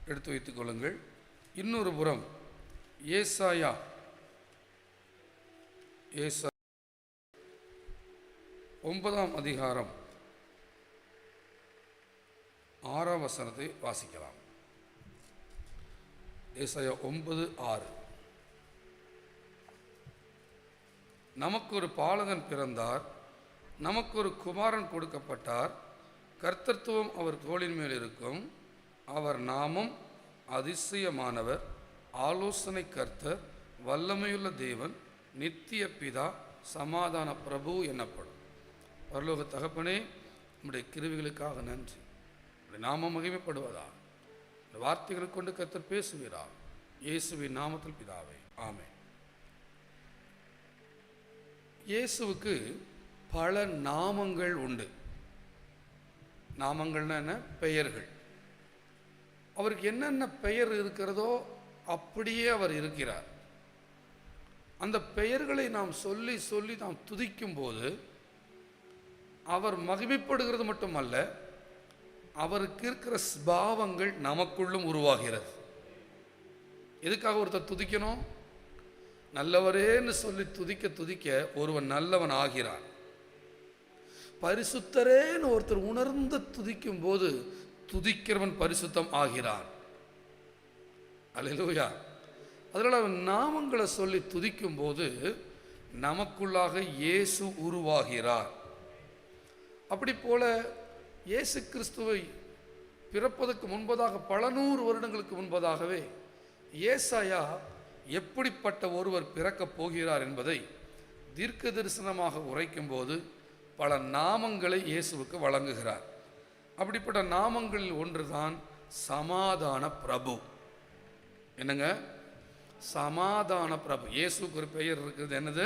எடுத்து வைத்துக் கொள்ளுங்கள். இன்னொரு புறம் ஏசாயா 9ஆம் அதிகாரம் 6ஆம் வசனத்தை வாசிக்கலாம். ஏசாயா 9:6. நமக்கு ஒரு பாலகன் பிறந்தார், நமக்கு ஒரு குமாரன் கொடுக்கப்பட்டார், கர்த்தத்துவம் அவர் தோளின் மேல் இருக்கும். அவர் நாமம் அதிசயமானவர், ஆலோசனை கர்த்தர், வல்லமையுள்ள தேவன், நித்திய பிதா, சமாதான பிரபு எனப்படும். பரலோக தகப்பனே, நம்முடைய கிருவிகளுக்காக நன்றி. நாமம் மகிமைப்படுவதா இந்த வார்த்தைகளை கொண்டு கர்த்தர் பேசுகிறார். இயேசுவின் நாமத்தில் பிதாவே, ஆமென். இயேசுவுக்கு பல நாமங்கள் உண்டு. நாமங்கள்னா என்ன? பெயர்கள். அவருக்கு என்னென்ன பெயர் இருக்கிறதோ அப்படியே அவர் இருக்கிறார். அந்த பெயர்களை நாம் சொல்லி சொல்லி நாம் துதிக்கும் போது அவர் மகிமைப்படுகிறது மட்டுமல்ல, அவருக்கு இருக்கிற ஸ்பாவங்கள் நமக்குள்ளும் உருவாகிறது. எதுக்காக ஒருத்தர் துதிக்கணும்? நல்லவரேன்னு சொல்லி துதிக்க துதிக்க ஒருவன் நல்லவன் ஆகிறான். பரிசுத்தரேன்னு ஒருத்தர் உணர்ந்து துதிக்கும் போது துதிக்கிறவன் பரிசுத்தம் ஆகிறான். அல்லேலூயா. அதனால் அவன் நாமங்களை சொல்லி துதிக்கும் போது நமக்குள்ளாக இயேசு உருவாகிறார். அப்படி போல இயேசு கிறிஸ்துவை பிறப்பதற்கு முன்பதாக, பல நூறு வருடங்களுக்கு முன்பதாகவே ஏசாயா எப்படிப்பட்ட ஒருவர் பிறக்கப் போகிறார் என்பதை தீர்க்க தரிசனமாக உரைக்கும் போது பல நாமங்களை இயேசுவுக்கு வழங்குகிறார். அப்படிப்பட்ட நாமங்களில் ஒன்றுதான் சமாதான பிரபு. என்னங்க? சமாதான பிரபு. இயேசுக்கு ஒரு பெயர் இருக்குது. என்னது?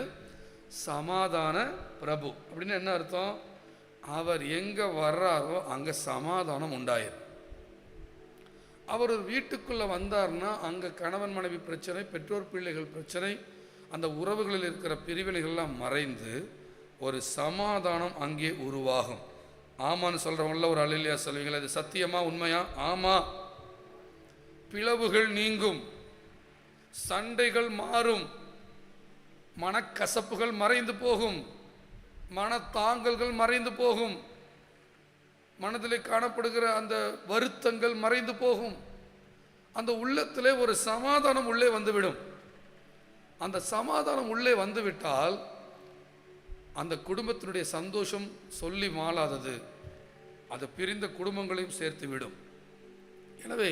சமாதான பிரபு. அப்படின்னு என்ன அர்த்தம்? அவர் எங்கே வர்றாரோ அங்கே சமாதானம் உண்டாயிரும். அவர் ஒரு வீட்டுக்குள்ளே வந்தார்னா அங்கே கணவன் மனைவி பிரச்சனை, பெற்றோர் பிள்ளைகள் பிரச்சனை, அந்த உறவுகளில் இருக்கிற பிரிவினைகள்லாம் மறைந்து ஒரு சமாதானம் அங்கே உருவாகும். ஆமான்னு சொல்கிறவங்கள ஒரு அல்லேலூயா சொல்வீங்களா? இது சத்தியமா, உண்மையா? ஆமாம். பிளவுகள் நீங்கும், சண்டைகள் மாறும், மனக்கசப்புகள் மறைந்து போகும், மனத்தாங்கல்கள் மறைந்து போகும், மனதிலே காணப்படுகிற அந்த வருத்தங்கள் மறைந்து போகும். அந்த உள்ளத்திலே ஒரு சமாதானம் உள்ளே வந்துவிடும். அந்த சமாதானம் உள்ளே வந்துவிட்டால் அந்த குடும்பத்தினுடைய சந்தோஷம் சொல்லி மாளாதது. அது பிரிந்த குடும்பங்களையும் சேர்த்து விடும். எனவே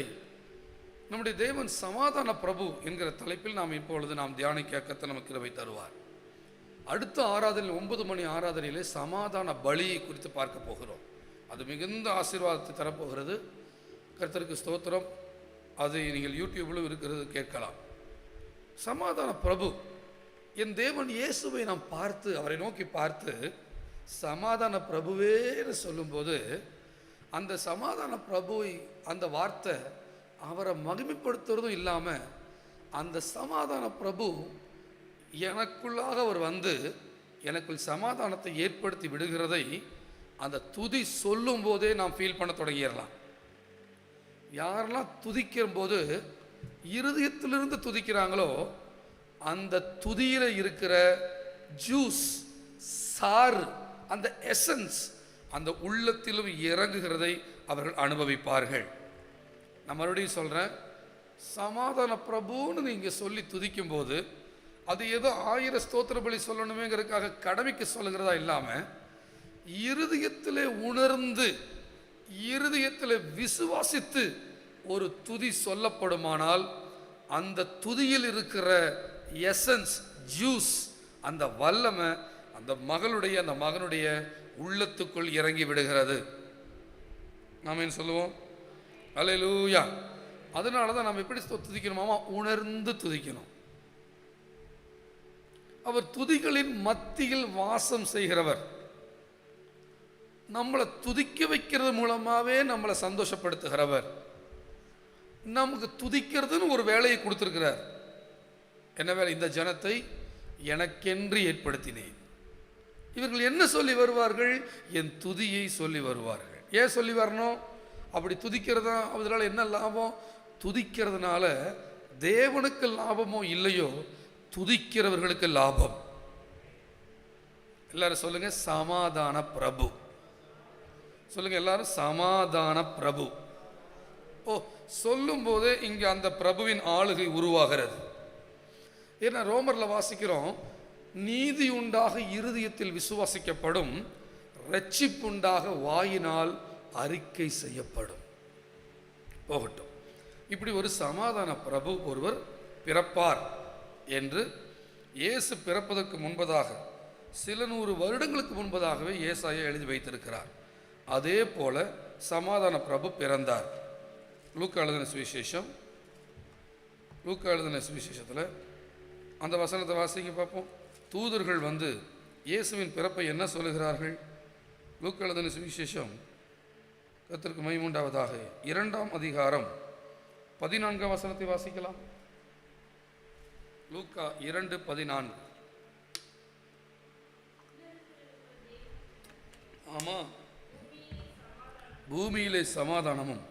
நம்முடைய தேவன் சமாதான பிரபு என்கிற தலைப்பில் நாம் இப்பொழுது தியானிக்க கர்த்தர் நமக்கு கிருபை தருவார். அடுத்த ஆராதனையில் 9 மணி ஆராதனையிலே சமாதான பலியை குறித்து பார்க்க போகிறோம். அது மிகுந்த ஆசீர்வாதத்தை தரப்போகிறது. கர்த்தருக்கு ஸ்தோத்திரம். அது நீங்கள் யூடியூப்லும் இருக்கிறது, கேட்கலாம். சமாதான பிரபு, என் தேவன் இயேசுவை நாம் பார்த்து, அவரை நோக்கி பார்த்து சமாதான பிரபுவேன்னு சொல்லும்போது அந்த சமாதான பிரபுவை, அந்த வார்த்தை அவரை மகிமைப்படுத்துறதும் இல்லாமல், அந்த சமாதான பிரபு எனக்குள்ளாக அவர் வந்து எனக்குள் சமாதானத்தை ஏற்படுத்தி விடுகிறதை அந்த துதி சொல்லும் போதே நாம் ஃபீல் பண்ண தொடங்கிடலாம். யாரெல்லாம் துதிக்கும் போது இருதயத்திலிருந்து துதிக்கிறாங்களோ அந்த துதியில் இருக்கிற ஜூஸ், சாறு, அந்த எசன்ஸ் அந்த உள்ளத்திலும் இறங்குகிறதை அவர்கள் அனுபவிப்பார்கள். நான் மறுபடியும் சொல்கிறேன், சமாதான பிரபுன்னு நீங்கள் சொல்லி துதிக்கும் போது அது ஏதோ 1000 ஸ்தோத்திர பலி சொல்லணுமேங்கிறதுக்காக கடமைக்கு சொல்லுகிறதா இல்லாமல், இருதயத்திலே உணர்ந்து, இருதயத்தில் விசுவாசித்து ஒரு துதி சொல்லப்படுமானால் அந்த துதியில் இருக்கிற எசன்ஸ், ஜூஸ், அந்த வல்லமை அந்த மகனுடைய உள்ளத்துக்குள் இறங்கி விடுகிறது. நாம் என்ன சொல்லுவோம்? அல்லேலூயா. அதனால தான் நாம் எப்படி துதிக்கணுமாமா? உணர்ந்து துதிக்கணும். அவர் துதிகளின் மத்தியில் வாசம் செய்கிறவர். நம்மளை துதிக்க வைக்கிறது மூலமாகவே நம்மளை சந்தோஷப்படுத்துகிறவர். நமக்கு துதிக்கிறதுன்னு ஒரு வேலையை கொடுத்துருக்கிறார். என்ன வேலை? இந்த ஜனத்தை எனக்கென்று ஏற்படுத்தினேன். இவர்கள் என்ன சொல்லி வருவார்கள்? என் துதியை சொல்லி வருவார்கள். ஏன் சொல்லி வரணும்? அப்படி துதிக்கிறதா அதனால் என்ன லாபம்? துதிக்கிறதுனால தேவனுக்கு லாபமோ இல்லையோ, துதிக்கிறவர்களுக்கு லாபம். எல்லாரும் சொல்லுங்க, சமாதான பிரபு. சொல்லுங்க எல்லாரும், சமாதான பிரபு. சொல்லும் போதே இங்க அந்த பிரபுவின் ஆளுகை உருவாகிறது. ஏன்னா ரோமர்ல வாசிக்கிறோம், நீதி உண்டாக இருதயத்தில் விசுவாசிக்கப்படும், ரட்சிப்புண்டாக வாயினால் அறிக்கை செய்யப்படும். போகட்டும். இப்படி ஒரு சமாதான பிரபு ஒருவர் பிறப்பார் என்று இயேசு பிறப்பதற்கு முன்பதாக, சில 100 வருடங்களுக்கு முன்பதாகவே ஏசாயா எழுதி வைத்திருக்கிறார். அதே போல சமாதான பிரபு பிறந்தார். லூக்கா எழுதின சுவிசேஷத்தில் அந்த வசனத்தை வாசிக்க பார்ப்போம். தூதர்கள் வந்து இயேசுவின் பிறப்பை என்ன சொல்லுகிறார்கள்? லூக்கா எழுதின சுவிசேஷம், கர்த்தருக்கு மகிமை உண்டாவதாக, 2ஆம் அதிகாரம் 14ஆம் வசனத்தை வாசிக்கலாம். லூக்கா 2:14. ஆமா, பூமியிலே சமாதானமும்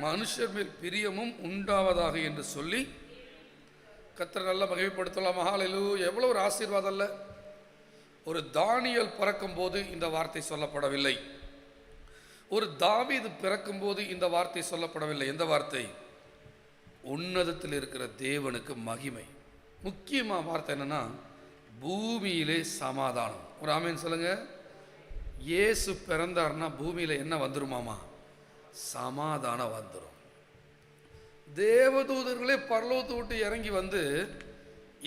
மனுஷர் மேல் பிரியமும் உண்டாவதாக என்று சொல்லி கர்த்தர் நல்லா மகிமைப்படுத்தலாம். ஹல்லேலூயா! எவ்வளவு ஒரு ஆசீர்வாதம் அல்ல. ஒரு தானியேல் பிறக்கும் போது இந்த வார்த்தை சொல்லப்படவில்லை. ஒரு தாவீது பிறக்கும் போது இந்த வார்த்தை சொல்லப்படவில்லை. எந்த வார்த்தை? உன்னதத்தில் இருக்கிற தேவனுக்கு மகிமை. முக்கியமா வார்த்தை என்னன்னா, பூமியிலே சமாதானம். ஒரு ஆமேன் சொல்லுங்க. இயேசு பிறந்தார்னா பூமியில என்ன வந்துருமாமா? சமாதானம் வந்துடும். தேவதூதர்களே பரலோகத்தை விட்டு இறங்கி வந்து,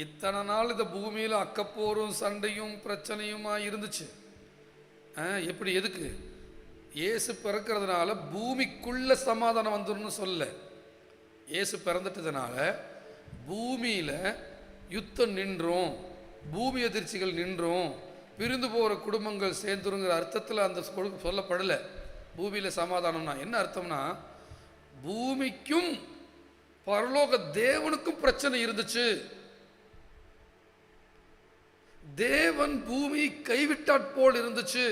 இத்தனை நாள் இந்த பூமியில் அக்கப்போரும் சண்டையும் பிரச்சனையுமா இருந்துச்சு. எப்படி? எதுக்கு? இயேசு பிறக்கிறதுனால பூமிக்குள்ள சமாதானம் வந்துடும் சொல்ல. இயேசு பிறந்துட்டதுனால பூமியில யுத்தம் நின்றும், பூமி எதிர்ச்சிகள் நின்றும், பிரிந்து போகிற குடும்பங்கள் சேர்ந்துருங்கிற அர்த்தத்தில் அந்த சொல்லப்படலை. பூமியில சமாதானம்னா என்ன அர்த்தம்னா, பூமிக்கும் பரலோக தேவனுக்கும் பிரச்சனை இருந்துச்சு. தேவன் பூமி கைவிட்டாற் போல் இருந்துச்சு.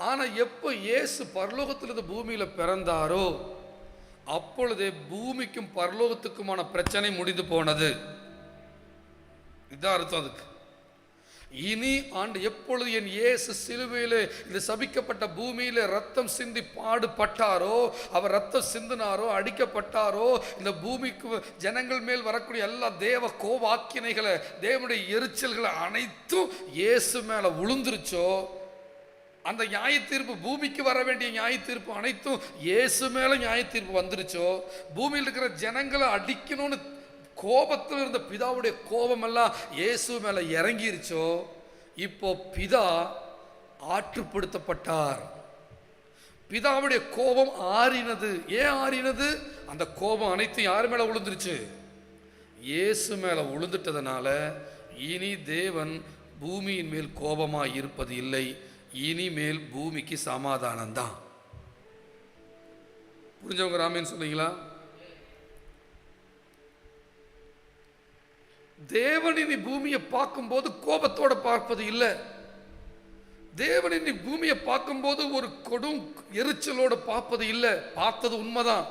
ஆனா எப்போ இயேசு பரலோகத்திலிருந்து பூமியில பிறந்தாரோ, அப்பொழுதே பூமிக்கும் பரலோகத்துக்குமான பிரச்சனை முடிந்து போனது. இதான் அர்த்தம் அதுக்கு. இனி ஆண்டு எப்பொழுது என் இயேசு சிலுவையிலே இந்த சபிக்கப்பட்ட பூமியில ரத்தம் சிந்தி பாடுபட்டாரோ, அவர் ரத்தம் சிந்தினாரோ, அடிக்கப்பட்டாரோ, இந்த பூமிக்கு ஜனங்கள் மேல் வரக்கூடிய எல்லா தேவ கோபாக்கினைகளை, தேவனுடைய எரிச்சல்களை அனைத்தும் இயேசு மேல விழுந்துருச்சோ, அந்த நியாய தீர்ப்பு, பூமிக்கு வர வேண்டிய நியாய தீர்ப்பு அனைத்தும் இயேசு மேல நியாய தீர்ப்பு வந்துருச்சோ, பூமியில் இருக்கிற ஜனங்களை அடிக்கணும்னு கோபத்தில் இருந்த பிதாவுடைய கோபம் எல்லாம் இயேசு மேல இறங்கிருச்சோ, இப்போ பிதா ஆற்றுப்படுத்தப்பட்டார். பிதாவுடைய கோபம் ஆறினது. ஏன் ஆறினது? அந்த கோபம் அனைத்தும் யார் மேல விழுந்துருச்சு? இயேசு மேல விழுந்துட்டதுனால இனி தேவன் பூமியின் மேல் கோபமாய் இருப்பது இல்லை. இனிமேல் பூமிக்கு சமாதானம் தான். புரிஞ்சவங்க ராமேன்னு சொல்றீங்களா? தேவன் இனி பூமியை பார்க்கும்போது கோபத்தோட பார்ப்பது இல்லை. தேவன் இனி பூமியை பார்க்கும்போது ஒரு கொடும் எரிச்சலோட பார்ப்பது இல்லை. பார்த்தது உண்மைதான்.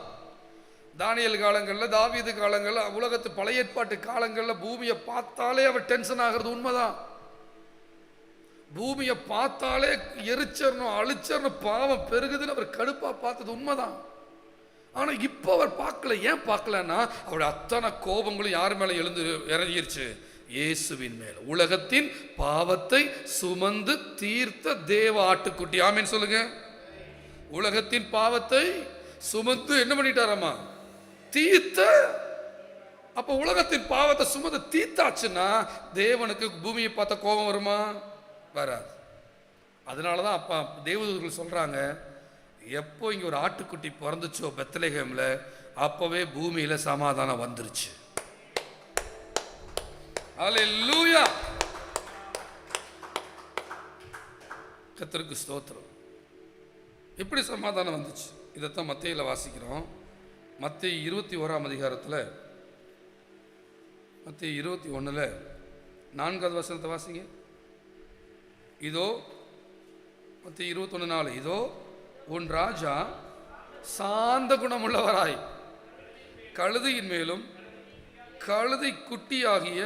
தானியேல் காலங்களில், தாவீது காலங்களில், உலகத்து பழைய ஏற்பாட்டு காலங்களில் பூமியை பார்த்தாலே அவர் டென்ஷன் ஆகிறது உண்மைதான். பூமியை பார்த்தாலே எரிச்சரணும், அழிச்சரணும், பாவம் பெருகுதுன்னு அவர் கடுப்பா பார்த்தது உண்மைதான். ஆனா இப்போ அவர் பார்க்கல. ஏன் பார்க்கலன்னா, அவருடைய அத்தனை கோபங்களும் யார் மேல இறங்கிருச்சு? இயேசுவின் மேல. உலகத்தின் பாவத்தை சுமந்து தீர்த்த தேவ ஆட்டுக்குட்டி. ஆமீன் சொல்லுங்க. உலகத்தின் பாவத்தை சுமந்து என்ன பண்ணிட்டாராமா? தீர்த்த. அப்ப உலகத்தின் பாவத்தை சுமந்து தீர்த்தாச்சுன்னா தேவனுக்கு பூமியை பார்த்த கோபம் வருமா? வராது. அதனாலதான் அப்பா தேவதூதர்கள் சொல்றாங்க, எப்போ இங்க ஒரு ஆட்டுக்குட்டி பிறந்துச்சோ பெத்லகேம்ல, அப்பவே பூமியில சமாதானம் வந்துருச்சு. அல்லேலூயா! கர்த்தருக்கு ஸ்தோத்திரம். எப்படி சமாதானம் வந்துச்சு? இதைத்தான் மத்தேயுல வாசிக்கிறோம். மத்தேயு 21ஆம் அதிகாரத்தில், மத்தேயு 21ல் 4வது வசனத்தை வாசிங்க. இதோ மத்தேயு 21:4, இதோ உன் ராஜா சாந்த குணமுள்ளவராய் கழுதையின் மேலும் கழுதை குட்டியாகிய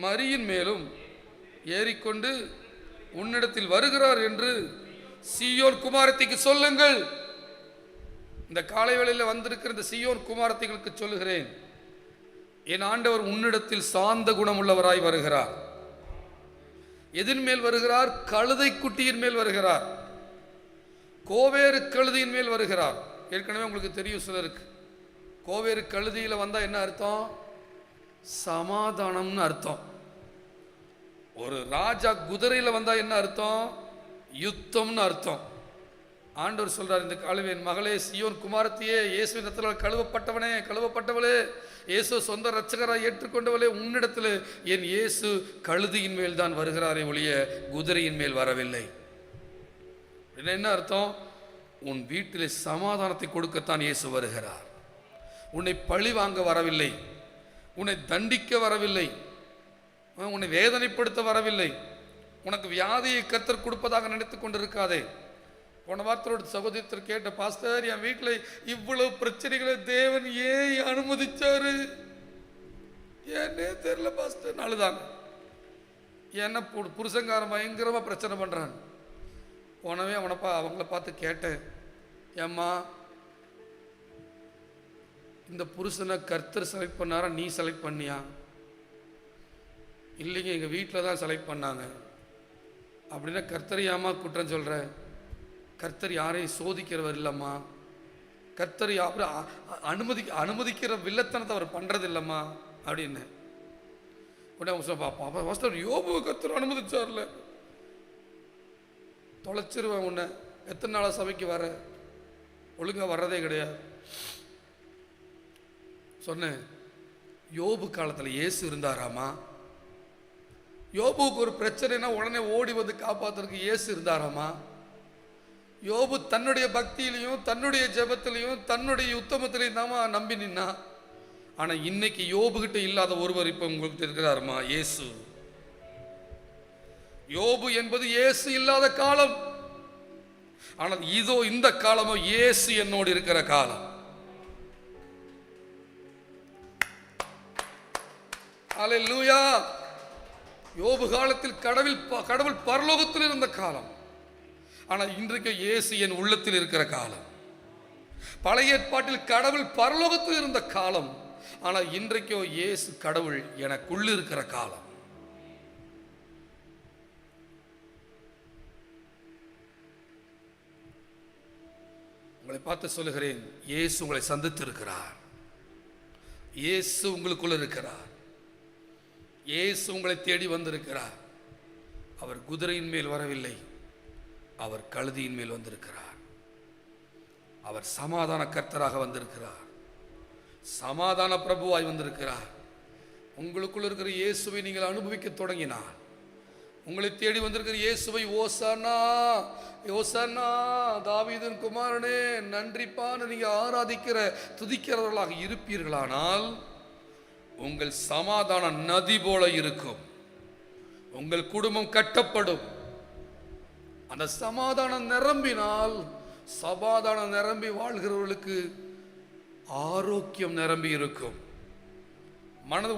மரியின் மேலும் ஏறிக்கொண்டு உன்னிடத்தில் வருகிறார் என்று சீயோன் குமாரத்திக்கு சொல்லுங்கள். இந்த காலை வேளையில் வந்திருக்கிற இந்த சீயோன் குமாரத்திகளுக்கு சொல்லுகிறேன், என் ஆண்டவர் உன்னிடத்தில் சாந்த குணமுள்ளவராய் வருகிறார். எதின் மேல் வருகிறார்? கழுதை குட்டியின் மேல் வருகிறார். கோவேறு கழுதியின் மேல் வருகிறார். ஏற்கனவே உங்களுக்கு தெரியும் சிலருக்கு, கோவேறு கழுதியில வந்தா என்ன அர்த்தம்? சமாதானம்னு அர்த்தம். ஒரு ராஜா குதிரையில வந்தா என்ன அர்த்தம்? யுத்தம்னு அர்த்தம். ஆண்டவர் சொல்றார், இந்த காலவேன் மகளே, சீயோன் குமாரத்தியே, இயேசுவின் ரத்தத்தால் கழுவப்பட்டவனே, கழுவப்பட்டவளே, இயேசு சொந்த இரட்சகராய் ஏற்றுக்கொண்டவளே, உன்னிடத்தில் என் இயேசு கழுதியின் மேல் தான் வருகிறாரே ஒழிய குதிரையின் மேல் வரவில்லை. என்ன அர்த்தம்? உன் வீட்டிலே சமாதானத்தை கொடுக்கத்தான் இயேசு வருகிறார். உன்னை பழி வாங்க வரவில்லை, உன்னை தண்டிக்க வரவில்லை, உன்னை வேதனைப்படுத்த வரவில்லை. உனக்கு வியாதியை கர்த்தர் கொடுப்பதாக நினைத்துக் கொண்டிருக்காதே. போன வாரத்தோட சகோதரத்தில் கேட்ட, பாஸ்டர், என் வீட்டில் இவ்வளவு பிரச்சனைகளை தேவன் ஏன் அனுமதிச்சாரு? ஏன்னே தெரியல பாஸ்டர். நாளுதாங்க என்ன புருஷங்காரன் பயங்கரமாக பிரச்சனை பண்ணுறான். போனவே அவங்கள பார்த்து கேட்டேன், ஏம்மா இந்த புருஷனை கர்த்தர் செலக்ட் பண்ணாரா, நீ செலக்ட் பண்ணியா? இல்லைங்க, எங்கள் வீட்டில் தான் செலக்ட் பண்ணாங்க. அப்படின்னா கர்த்தர் ஏம்மா குற்றம் சொல்கிற? கர்த்தர் யாரையும் சோதிக்கிறவர் இல்லைம்மா. கர்த்தர் அனுமதிக்கிற வில்லத்தனத்தை அவர் பண்ணுறது இல்லைம்மா அப்படின்னு. உடனே அவங்க சொல்ல, யோபு கர்த்தர் அனுமதிச்சார்ல. தொலைச்சிருவேன் உன்னை. எத்தனை நாளாக சபைக்கு வர? ஒழுங்காக வர்றதே கிடையாது. சொன்னேன், யோபு காலத்தில் இயேசு இருந்தாராமா? யோபுக்கு ஒரு பிரச்சனைனா உடனே ஓடி வந்து காப்பாற்றுறதுக்கு இயேசு இருந்தாராமா? யோபு தன்னுடைய பக்தியிலையும் தன்னுடைய ஜெபத்திலையும் தன்னுடைய உத்தமத்திலையும் தான் நம்பி நின்னா. ஆனா இன்னைக்கு யோபுகிட்ட இல்லாத ஒருவர் இப்ப உங்ககிட்ட இருக்கிறாருமா, இயேசு. யோபு என்பது இயேசு இல்லாத காலம். ஆனால் இதோ இந்த காலமோ இயேசு என்னோடு இருக்கிற காலம். அல்லேலூயா. யோபு காலத்தில் கடவுள் பரலோகத்தில் இருந்த காலம். ஆனால் இன்றைக்கு இயேசு என் உள்ளத்தில் இருக்கிற காலம். பழைய ஏற்பாட்டில் கடவுள் பரலோகத்தில் இருந்த காலம். ஆனால் இன்றைக்கோ இயேசு கடவுள் எனக்குள்ள இருக்கிற காலம். உங்களை பார்த்து சொல்லுகிறேன், இயேசு உங்களை சந்தித்து இருக்கிறார். இயேசு உங்களுக்குள்ள இருக்கிறார். இயேசு உங்களை தேடி வந்திருக்கிறார். அவர் குதிரையின் மேல் வரவில்லை, அவர் கழுதியின் மேல் வந்திருக்கிறார். அவர் சமாதான கர்த்தராக வந்திருக்கிறார். சமாதான பிரபுவாய் வந்திருக்கிறார். உங்களுக்குள் இருக்கிற இயேசுவை நீங்கள் அனுபவிக்க தொடங்கினார். உங்களை தேடி வந்திருக்கிற இயேசுவை ஓசானா ஓசானா தாவீதின் குமாரனே நன்றிப்பான்னு நீங்க ஆராதிக்கிற துதிக்கிறவர்களாக இருப்பீர்களானால் உங்கள் சமாதான நதி போல இருக்கும். உங்கள் குடும்பம் கட்டப்படும். அந்த சமாதானம் நிரம்பினால், சமாதானம் நிரம்பி வாழ்கிறவர்களுக்கு ஆரோக்கியம் நிரம்பி இருக்கும்.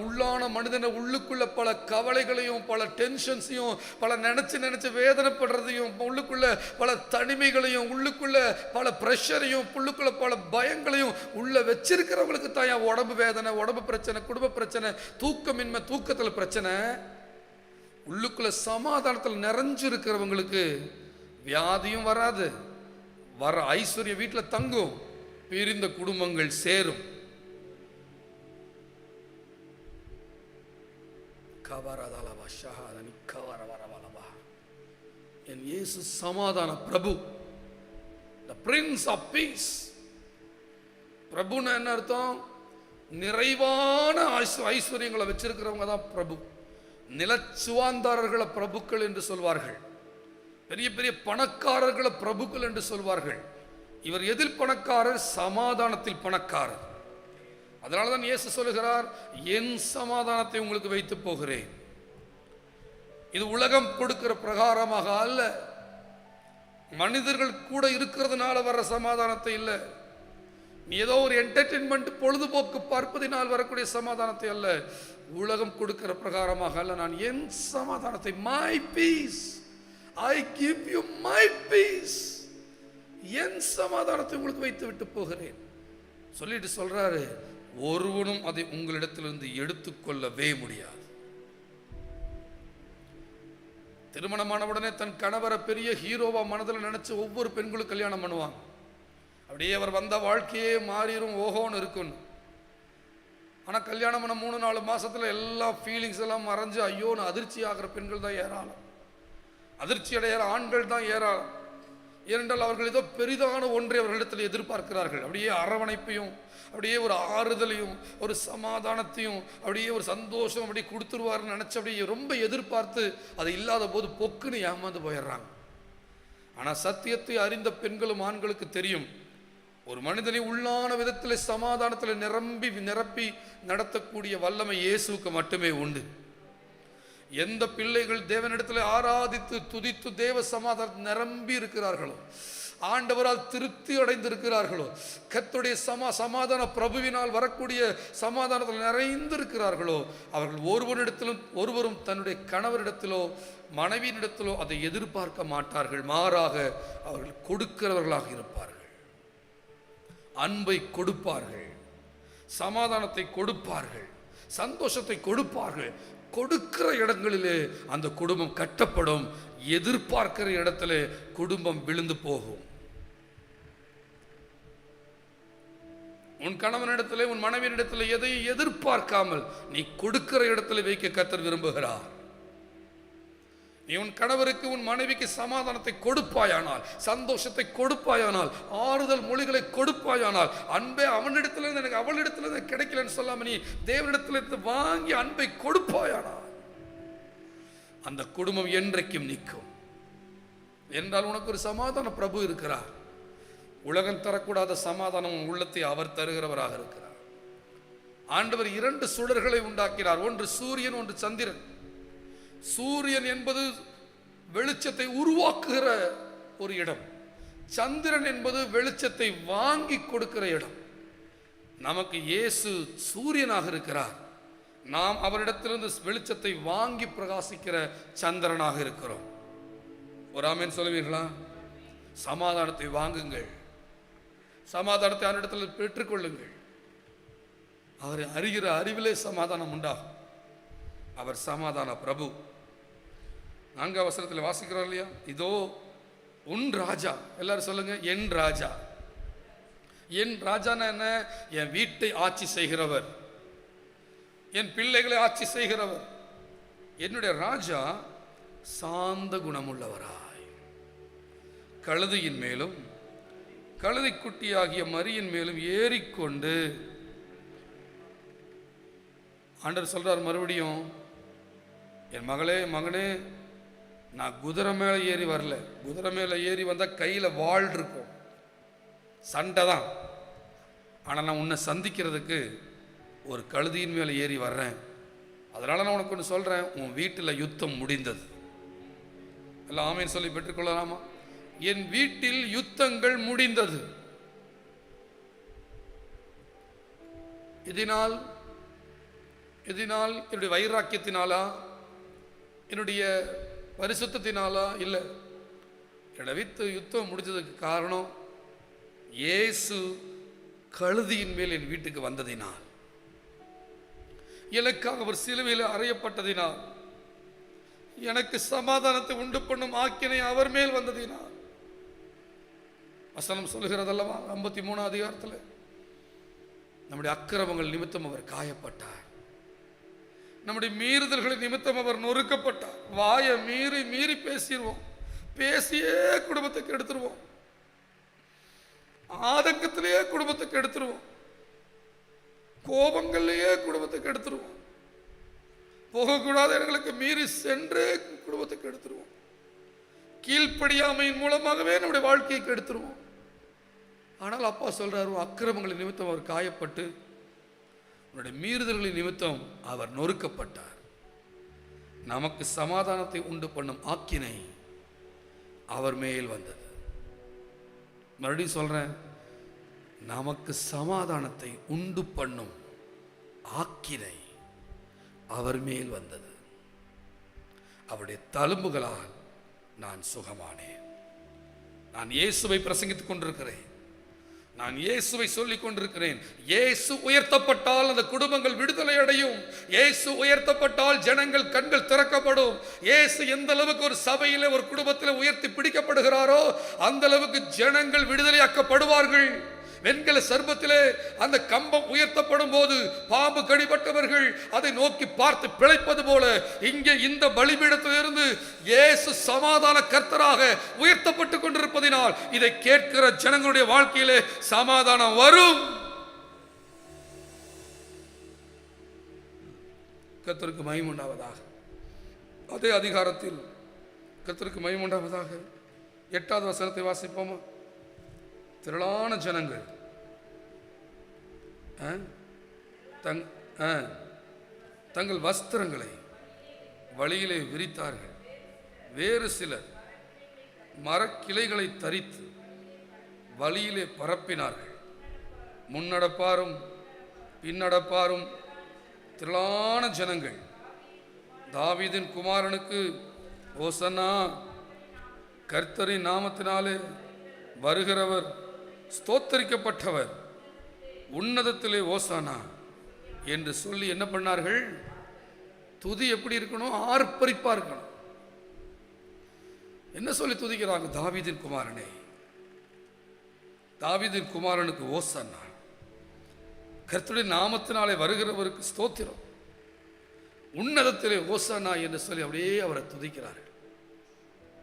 உள்ளான மனிதன உள்ளுக்குள்ள பல கவலைகளையும் பல டென்ஷன்ஸையும் பல நினைச்சு வேதனைப்படுறதையும் உள்ளுக்குள்ள பல தனிமைகளையும் உள்ளுக்குள்ள பல பிரஷரையும் உள்ளுக்குள்ள பல பயங்களையும் உள்ள வச்சிருக்கிறவங்களுக்கு தான் உடம்பு வேதனை, உடம்பு பிரச்சனை, குடும்ப பிரச்சனை, தூக்கமின்மை, தூக்கத்தில் பிரச்சனை. உள்ளுக்குள்ள சமாதானத்தில் நிறைஞ்சு இருக்கிறவங்களுக்கு வியாதியும் வராது, வர ஐஸ்வர்யம் வீட்டில் தங்கும், பிரிந்த குடும்பங்கள் சேரும். என் இயேசு சமாதான பிரபு, the Prince of Peace. பிரபுன்னு என்ன அர்த்தம்? நிறைவான ஐஸ்வர்யங்களை வச்சிருக்கிறவங்க தான் பிரபு. நிலச்சுவாந்தாரர்களை பிரபுக்கள் என்று சொல்வார்கள். பெரிய பெரிய பணக்காரர்களை பிரபுக்கள் என்று சொல்வார்கள். இவர் எதில் பணக்காரர்? சமாதானத்தில் பணக்காரர். அதனால தான் இயேசு சொல்லுகிறார், என் சமாதானத்தை உங்களுக்கு வைத்து போகிறேன். இது உலகம் கொடுக்கிற பிரகாரமாக அல்ல. மனிதர்கள் கூட இருக்கிறதுனால வர்ற சமாதானத்தை இல்லை. நீ ஏதோ ஒரு என்டர்டெயின்மெண்ட் பொழுதுபோக்கு பார்ப்பதினால் வரக்கூடிய சமாதானத்தை அல்ல, உலகம் கொடுக்கிற பிரகாரமாக அல்ல. நான் என் சமாதானத்தை, my peace, I give you my peace, என் சமாதானத்தை உங்களுக்கு வைத்து விட்டு போகிறேன் சொல்லிட்டு சொல்றாரு. ஒருவனும் அதை உங்களிடத்திலிருந்து எடுத்துக்கொள்ளவே முடியாது. திருமணமானவுடனே தன் கணவரை பெரிய ஹீரோவா மனதில் நினைச்சு ஒவ்வொரு பெண்களும் கல்யாணம் பண்ணுவாங்க. அப்படியே அவர் வந்த வாழ்க்கையே மாறிடும், ஓஹோன்னு இருக்குன்னு. ஆனால் கல்யாணம் பண்ண 3-4 மாசத்துல எல்லா ஃபீலிங்ஸ் எல்லாம் மறைஞ்சு ஐயோன்னு அதிர்ச்சி ஆகிற பெண்கள் தான் ஏராளம், அதிர்ச்சி அடைகிற ஆண்கள் தான் ஏராளம். ஏனென்றால் அவர்கள் ஏதோ பெரிதான ஒன்றை அவர்களிடத்தில் எதிர்பார்க்கிறார்கள். அப்படியே அரவணைப்பையும், அப்படியே ஒரு ஆறுதலையும், ஒரு சமாதானத்தையும், அப்படியே ஒரு சந்தோஷம் அப்படி கொடுத்துருவாருன்னு நினச்சி அப்படியே ரொம்ப எதிர்பார்த்து அது இல்லாத போது பொக்குன்னு ஏமாந்து போயிடுறாங்க. ஆனால் சத்தியத்தை அறிந்த பெண்களும் ஆண்களுக்கு தெரியும், ஒரு மனிதனை உள்ளான விதத்தில் சமாதானத்தில் நிரப்பி நடத்தக்கூடிய வல்லமை இயேசுவுக்கு மட்டுமே உண்டு. எந்த பிள்ளைகள் தேவனிடத்தில் ஆராதித்து துதித்து தேவ சமாதானம் நிரம்பி இருக்கிறார்களோ, ஆண்டவரால் திருப்தி அடைந்திருக்கிறார்களோ, கர்த்தருடைய சமாதான பிரபுவினால் வரக்கூடிய சமாதானத்தில் நிறைந்திருக்கிறார்களோ, அவர்கள் ஒருவரும் தன்னுடைய கணவரிடத்திலோ மனைவியினிடத்திலோ அதை எதிர்பார்க்க மாட்டார்கள். மாறாக அவர்கள் கொடுக்கிறவர்களாக இருப்பார்கள், அன்பை கொடுப்பார்கள், சமாதானத்தை கொடுப்பார்கள், சந்தோஷத்தை கொடுப்பார்கள். கொடுக்கிற இடங்களிலே அந்த குடும்பம் கட்டப்படும், எதிர்பார்க்கிற இடத்துல குடும்பம் விழுந்து போகும். உன் கணவனிடத்திலே உன் மனைவியிடத்தில் எதையும் எதிர்பார்க்காமல் நீ கொடுக்கிற இடத்துல வைக்க கர்த்தர் விரும்புகிறார். நீ உன் கணவருக்கு உன் மனைவிக்கு சமாதானத்தை கொடுப்பாயானால், சந்தோஷத்தை கொடுப்பாயானால், ஆறுதல் மொழிகளை கொடுப்பாயானால், அன்பே அவனிடத்திலிருந்து எனக்கு அவளிடத்திலிருந்து கிடைக்கலன்னு சொல்லாம நீ தேவனிடத்திலிருந்து வாங்கி அன்பை கொடுப்பாயானால் அந்த குடும்பம் என்றைக்கும் நிற்கும். என்றால் உனக்கு ஒரு சமாதான பிரபு இருக்கிறார். உலகம் தரக்கூடாத சமாதானம் உள்ளத்தை அவர் தருகிறவராக இருக்கிறார். ஆண்டவர் 2 சுடர்களை உண்டாக்கிறார், ஒன்று சூரியன், ஒன்று சந்திரன். சூரியன் என்பது வெளிச்சத்தை உருவாக்குகிற ஒரு இடம், சந்திரன் என்பது வெளிச்சத்தை வாங்கி கொடுக்கிற இடம். நமக்கு இயேசு சூரியனாக இருக்கிறார், நாம் அவரிடத்திலிருந்து வெளிச்சத்தை வாங்கி பிரகாசிக்கிற சந்திரனாக இருக்கிறோம். ஒரு ஆமென் சொல்லுவீர்களா? சமாதானத்தை வாங்குங்கள், சமாதானத்தை அவரிடத்தில் பெற்றுக்கொள்ளுங்கள். அவரை அறிகிற அறிவிலே சமாதானம் உண்டாகும். அவர் சமாதான பிரபு. 4ஆம் வசனத்தில் வாசிக்கிறோம் இல்லையா? இதோ உன் ராஜா. எல்லாரும் சொல்லுங்க, என் ராஜா. என் ராஜான்னா என்ன? என் வீட்டை ஆட்சி செய்கிறவர், என் பிள்ளைகளை ஆட்சி செய்கிறவர். என்னுடைய ராஜா சாந்த குணமுள்ளவராய் கழுதையின் மேலும் கழுதை குட்டியாகிய மரியின் மேலும் ஏறிக்கொண்டு, ஆண்டவர் சொல்றார் மறுபடியும், என் மகனே, நான் குதிரை மேலே ஏறி வரல. குதிரை மேலே ஏறி வந்தால் கையில் வாள் இருக்கும், சண்டை தான். ஆனால் நான் உன்னை சந்திக்கிறதுக்கு ஒரு கழுதியின் மேலே ஏறி வர்றேன். அதனால் நான் உனக்கு ஒன்று சொல்கிறேன், உன் வீட்டில் யுத்தம் முடிந்தது. எல்லாம் ஆமேன் சொல்லி பெற்றுக்கொள்ளலாமா? என் வீட்டில் யுத்தங்கள் முடிந்தது. இதனால் என்னுடைய வைராக்கியத்தினாலா, என்னுடைய பரிசுத்தத்தினாலா? இல்லை, என்னோட யுத்தம் முடிஞ்சதுக்கு காரணம் இயேசு கழுதியின் மேல் என் வீட்டுக்கு வந்ததினால், எனக்காக அவர் சிலுவையில் அறையப்பட்டதினால், எனக்கு சமாதானத்தை உண்டு பண்ணும் ஆக்கினை அவர் மேல் வந்ததினால். வசனம் சொல்லுகிறதல்லவா 53ஆம் அதிகாரத்தில், நம்முடைய அக்கிரமங்கள் நிமித்தம் அவர் காயப்பட்டார், நம்முடைய மீறுதல்களின் நிமித்தம் அவர் நொறுக்கப்பட்டார். வாயை மீறி பேசிடுவோம், பேசியே குடும்பத்துக்கு எடுத்துருவோம், ஆதங்கத்திலேயே குடும்பத்துக்கு எடுத்துருவோம், கோபங்கள்லேயே குடும்பத்துக்கு எடுத்துருவோம், போகக்கூடாத இடங்களுக்கு மீறி சென்றே குடும்பத்துக்கு எடுத்துருவோம், கீழ்ப்படியாமையின் மூலமாகவே நம்முடைய வாழ்க்கையை கெடுத்துருவோம். ஆனால் அப்பா சொல்றாரு, அக்கிரமங்களின் நிமித்தம் அவர் காயப்பட்டு, உன்னுடைய மீறுதல்களின் நிமித்தம் அவர் நொறுக்கப்பட்டார். நமக்கு சமாதானத்தை உண்டு பண்ணும் ஆக்கினை அவர் மேல் வந்தது. மறுபடியும் சொல்றேன், நமக்கு சமாதானத்தை உண்டு பண்ணும் ஆக்கினை அவர் மேல் வந்தது. அவருடைய தழும்புகளால் நான் சுகமானேன். நான் இயேசுவை பிரசங்கித்துக் கொண்டிருக்கிறேன். நான் இயேசுவை சொல்லிக் கொண்டிருக்கிறேன். இயேசு உயர்த்தப்பட்டால் அந்த குடும்பங்கள் விடுதலை அடையும். இயேசு உயர்த்தப்பட்டால் ஜனங்கள் கண்கள் திறக்கப்படும். இயேசு எந்த அளவுக்கு ஒரு சபையிலே ஒரு குடும்பத்தில் உயர்த்தி பிடிக்கப்படுகிறாரோ அந்த அளவுக்கு ஜனங்கள் விடுதலையாக்கப்படுவார்கள். வெண்கல சர்பத்திலே அந்த கம்பம் உயர்த்தப்படும் போது பாம்பு கடிபட்டவர்கள் அதை நோக்கி பார்த்து பிழைப்பது போல இங்கே இந்த பலிபீடத்திலிருந்து இயேசு சமாதான கர்த்தராக உயர்த்தப்பட்டு கொண்டிருப்பதினால் இதை கேட்கிற ஜனங்களுடைய வாழ்க்கையிலே சமாதானம் வரும். கர்த்தருக்கு மகிமை உண்டாவதாக. அதே அதிகாரத்தில் கர்த்தருக்கு மகிமை உண்டாவதாக 8வது வசனத்தை வாசிப்போமா? திரளான ஜனங்கள் தங்கள் வஸ்திரங்களை வழியிலே விரித்தார்கள். வேறு சிலர் மரக்கிளைகளை தரித்து வழியிலே பரப்பினார்கள். முன்னடப்பாரும் பின்னடப்பாரும் திரளான ஜனங்கள் தாவீதின் குமாரனுக்கு ஓசன்னா, கர்த்தரின் நாமத்தினாலே வருகிறவர் ஸ்தோத்தரிக்கப்பட்டவர், உன்னதத்திலே ஓசானா என்று சொல்லி என்ன பண்ணார்கள்? துதி எப்படி இருக்கணும்? ஆர்ப்பரிப்பா இருக்கணும். என்ன சொல்லி துதிக்கிறாங்க? தாவீதின் குமாரனே, தாவீதின் குமாரனுக்கு ஓசானா, கர்த்தருடைய நாமத்தினாலே வருகிறவருக்கு ஸ்தோத்திரம், உன்னதத்திலே ஓசானா என்று சொல்லி அப்படியே அவரை துதிக்கிறார்கள்.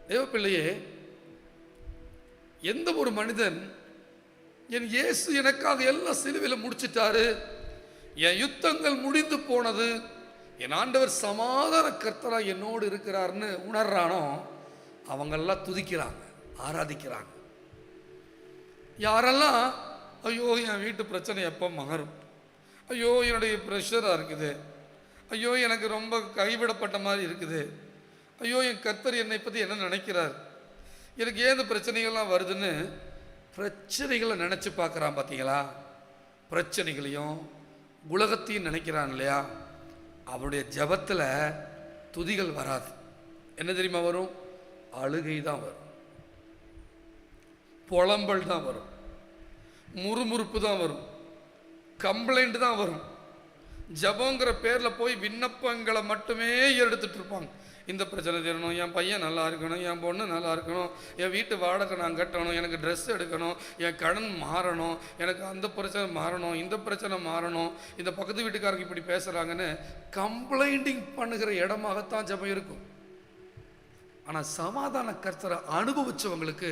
தேவ பிள்ளையே, எந்த ஒரு மனிதன் என் இயேசு எனக்காக எல்லாம் சிலுவையில் முடிச்சிட்டாரு, என் யுத்தங்கள் முடிந்து போனது, என் ஆண்டவர் சமாதான கர்த்தராக என்னோடு இருக்கிறார்னு உணர்றானோ அவங்கெல்லாம் துதிக்கிறாங்க, ஆராதிக்கிறாங்க. யாரெல்லாம் ஐயோ என் வீட்டு பிரச்சனை எப்போ மாறும், ஐயோ என்னுடைய ப்ரெஷராக இருக்குது, ஐயோ எனக்கு ரொம்ப கைவிடப்பட்ட மாதிரி இருக்குது, ஐயோ என் கர்த்தர் என்னை பற்றி என்ன நினைக்கிறார், எனக்கு ஏன் பிரச்சனைகள்லாம் வருதுன்னு பிரச்சனைகளை நினச்சி பார்க்குறான். பார்த்தீங்களா? பிரச்சனைகளையும் உலகத்தையும் நினைக்கிறான் இல்லையா? அவருடைய ஜபத்தில் துதிகள் வராது. என்ன தெரியுமா வரும்? அழுகை தான் வரும், புலம்பல் தான் வரும், முறுமுறுப்பு தான் வரும், கம்ப்ளைண்ட் தான் வரும். ஜபங்கிற பேரில் போய் விண்ணப்பங்களை மட்டுமே எடுத்துட்டு இருப்பாங்க. இந்த பிரச்சனை தீரணும், என் பையன் நல்லா இருக்கணும், என் பொண்ணு நல்லா இருக்கணும், என் வீட்டு வாடகை நான் கட்டணும், எனக்கு ட்ரெஸ் எடுக்கணும், என் கடன் மாறணும், எனக்கு அந்த பிரச்சனை மாறணும், இந்த பிரச்சனை மாறணும், இந்த பக்கத்து வீட்டுக்காரங்க இப்படி பேசுகிறாங்கன்னு கம்ப்ளைண்டிங் பண்ணுகிற இடமாகத்தான் ஜபம் இருக்கும். ஆனால் சமாதான கர்த்தரை அனுபவிச்சவங்களுக்கு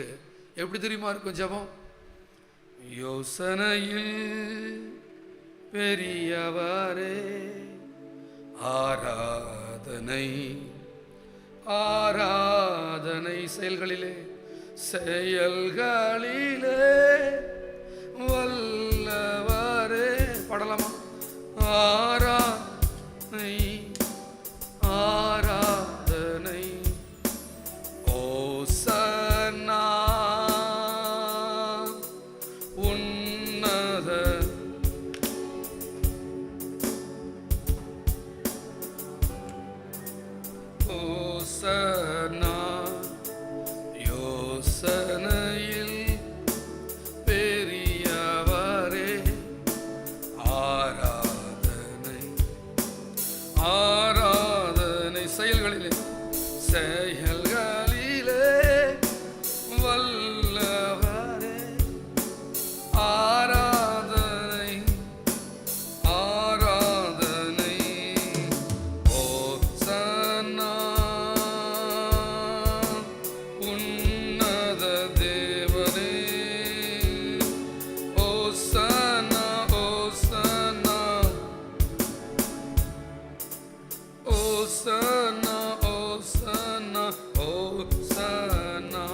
எப்படி தெரியுமா இருக்கும் ஜபம்? யோசனையில் பெரியவரே ஆராதனை, ஆராதனை செயல்களிலே, செயல்களிலே வல்லவரே. பாடலாமா? ஆராதனை, ஆராதனை, ஓசன்னா உன்னத, ஓசன்னா யோசனையில் பெரியவரே ஆராதனை, ஆராதனை செயல்களிலே, செயல்களிலே வல்லவரே ஆராதனை, ஆராதனை, ஓசன்னா உன்னத தேவனே, ஓசன்னா, ஓசன்னா, ஓசன்னா, ஓசன்னா, ஓசன்னா.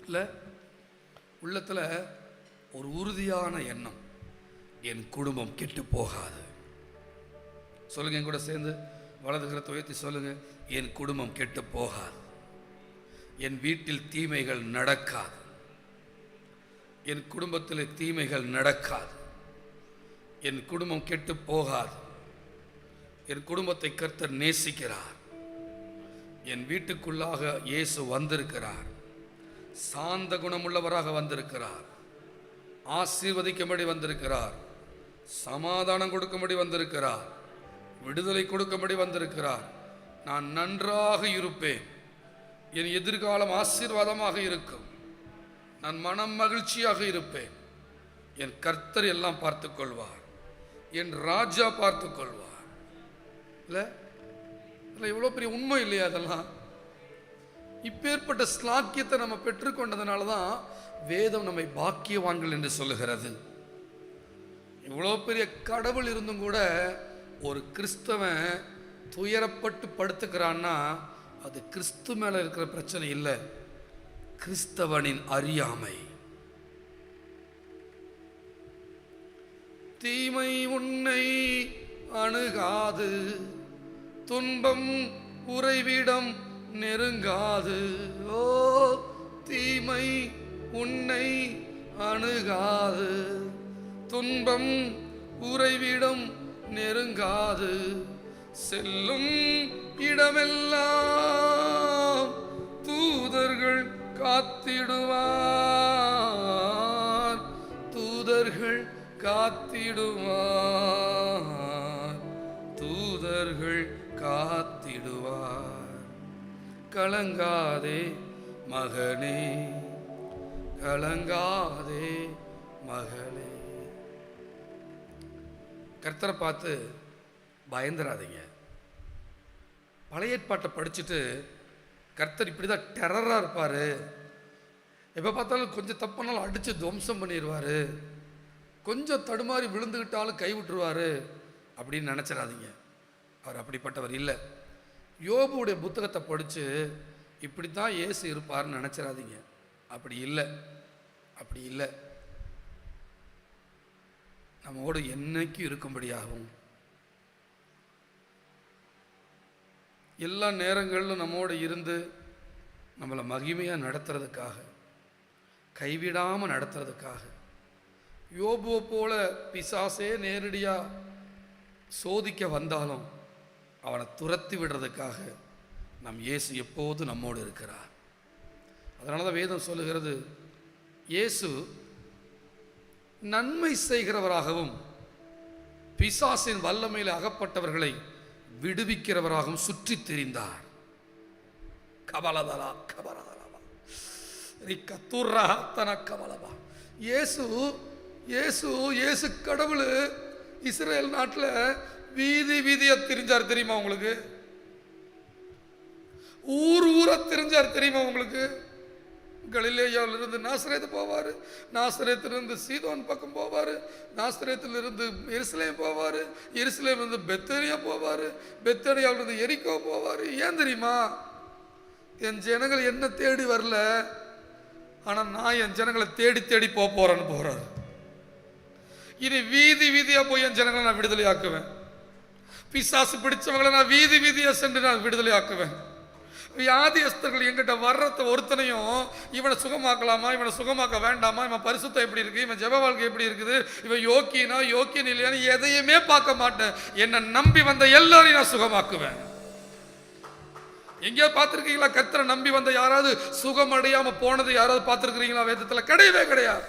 இல்லை, உள்ளத்தில் ஒரு உறுதியான எண்ணம், என் குடும்பம் கெட்டு போகாது. சொல்லுங்க, என் கூட சேர்ந்து வலது கரத்தை உயர்த்தி சொல்லுங்க, என் குடும்பம் கெட்டு போகாது. என் வீட்டில் தீமைகள் நடக்காது, என் குடும்பத்தில் தீமைகள் நடக்காது, என் குடும்பம் கெட்டு போகாது, என் குடும்பத்தை கர்த்தர் நேசிக்கிறார், என் வீட்டுக்குள்ளாக இயேசு வந்திருக்கிறார், சாந்த குணமுள்ளவராக வந்திருக்கிறார், ஆசீர்வதிக்கும்படி வந்திருக்கிறார், சமாதானம் கொடுக்கும்படி வந்திருக்கிறார், விடுதலை கொடுக்கும்படி வந்திருக்கிறார். நான் நன்றாக இருப்பேன், என் எதிர்காலம் ஆசீர்வாதமாக இருக்கும், நான் மனம் மகிழ்ச்சியாக இருப்பேன், என் கர்த்தர் எல்லாம் பார்த்துக் கொள்வார், என் ராஜா பார்த்துக் கொள்வார். இல்லை இல்லை, இவ்வளோ பெரிய உண்மை இல்லையா? அதெல்லாம் இப்பேற்பட்ட ஸ்லாக்கியத்தை நம்ம பெற்றுக்கொண்டதுனால தான் வேதம் நம்மை பாக்கியவான்கள் என்று சொல்லுகிறது. இவ்வளோ பெரிய கடவுள் இருந்தும் கூட ஒரு கிறிஸ்தவன் துயரப்பட்டு படுத்துக்கிறான்னா அது கிறிஸ்து மேல இருக்கிற பிரச்சனை இல்லை, கிறிஸ்தவனின் அறியாமை. தீமை உன்னை அணுகாது, துன்பம் உறைவிடம் நெருங்காது. ஓ, தீமை உன்னை அணுகாது, துன்பம் உறைவிடம் நெருங்காது. செல்லும் இடமெல்லாம் தூதர்கள் காத்திடுவார், தூதர்கள் காத்திடுவார், தூதர்கள் காத்திடுவார். கலங்காதே மகனே, கலங்காதே மகளே. கர்த்தரை பார்த்து பயந்துராதீங்க. பழைய ஏற்பாட்டை படிச்சுட்டு கர்த்தர் இப்படி தான் டெரராக இருப்பார், எப்போ பார்த்தாலும் கொஞ்சம் தப்புனாலும் அடித்து துவம்சம் பண்ணிடுவார், கொஞ்சம் தடுமாறி விழுந்துக்கிட்டாலும் கைவிட்டுருவார் அப்படின்னு நினச்சிடாதீங்க. அவர் அப்படிப்பட்டவர் இல்லை. யோபுடைய புத்தகத்தை படித்து இப்படி தான் இயேசு இருப்பார்னு நினச்சிடாதீங்க. அப்படி இல்லை, அப்படி இல்லை. நம்மோடு என்னைக்கும் இருக்கும்படியாகும், எல்லா நேரங்களிலும் நம்மோடு இருந்து நம்மளை மகிமையாக நடத்துறதுக்காக, கைவிடாமல் நடத்துறதுக்காக. யோபுவை போல பிசாசே நேரடியாக சோதிக்க வந்தாலும் அவனை துரத்தி விடுறதுக்காக நம் இயேசு எப்போது நம்மோடு இருக்கிறார். அதனால தான் வேதம் சொல்லுகிறது, இயேசு நன்மை செய்கிறவராகவும் பிசாசின் வல்லமையில் அகப்பட்டவர்களை விடுவிக்கிறவராகவும் சுற்றி திரிந்தார். கபலதலா கபலதலா ரிக்கத்துரா தன கபலபா. இயேசு இயேசு இயேசு கடவுள் இஸ்ரேல் நாட்டில் வீதி வீதியா திரிஞ்சார் தெரியுமா உங்களுக்கு? ஊர் ஊரா திரிஞ்சார் தெரியுமா உங்களுக்கு? கலிலேயாவிலிருந்து நாசரேத்து போவார், நாசரேத்திலிருந்து சீதோன் பக்கம் போவார், நாசரேத்திலிருந்து எருசலேம் போவார், எருசலேமிலிருந்து பெத்தானியா போவார், பெத்தானியாவிலிருந்து எரிக்கோ போவார். ஏன் தெரியுமா? என் ஜனங்கள் என்ன தேடி வரல, ஆனால் நான் என் ஜனங்களை தேடி தேடி போறேன்னு போறாரு. இனி வீதி வீதியா போய் என் ஜனங்களை நான் விடுதலை ஆக்குவேன். பிசாசு பிடிச்சவங்களை நான் வீதி வீதியா சென்று நான் விடுதலை ஆக்குவேன். வியாதியஸ்தர்கள் எங்கிட்ட வர்றத ஒருத்தனையும் இவனை சுகமாக்கலாமா, இவனை சுகமாக்க வேண்டாமா, இவன் பரிசுத்தம் எப்படி இருக்கு, இவன் ஜெப வாழ்க்கை எப்படி இருக்குது, இவன் யோக்கியனா யோக்கியன் இல்லையான்னு எதையுமே பார்க்க மாட்டேன். என்னை நம்பி வந்த எல்லாரையும் நான் சுகமாக்குவேன். எங்கேயாவது பார்த்துருக்கீங்களா? கர்த்தரை நம்பி வந்த யாராவது சுகம் அடையாம போனது யாராவது பார்த்துருக்கிறீங்களா? வேதத்தில் கிடையவே கிடையாது.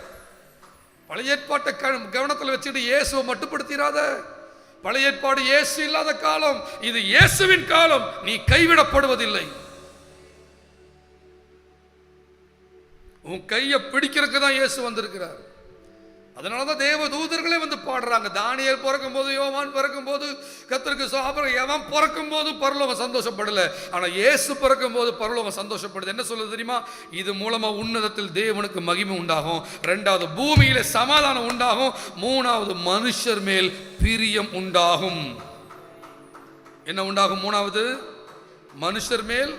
பழைய ஏற்பாட்டை கவனத்தில் வச்சுட்டு இயேசுவை மட்டுப்படுத்திடாத. பழைய ஏற்பாடு இயேசு இல்லாத காலம், இது இயேசுவின் காலம். நீ கைவிடப்படுவதில்லை. உன் கையை பிடிக்கிறதுக்கு தான் இயேசு வந்திருக்கிறார். அதனாலதான் தேவ தூதர்களே வந்து பாடுறாங்க. தானியேல் பிறக்கும் போது, யோவான் பிறக்கும் போது கர்த்தருக்கு எவன் பிறக்கும் போது பரலோகம் சந்தோஷப்படல, ஆனா இயேசு பிறக்கும் போது பரலோகம் சந்தோஷப்படுது. என்ன சொல்லுது தெரியுமா? இது மூலமா உன்னதத்தில் தேவனுக்கு மகிமை உண்டாகும், இரண்டாவது பூமியில சமாதானம் உண்டாகும், மூணாவது மனுஷர் மேல் பிரியம் உண்டாகும். என்ன உண்டாகும்? மூணாவது மனுஷர் மேல்.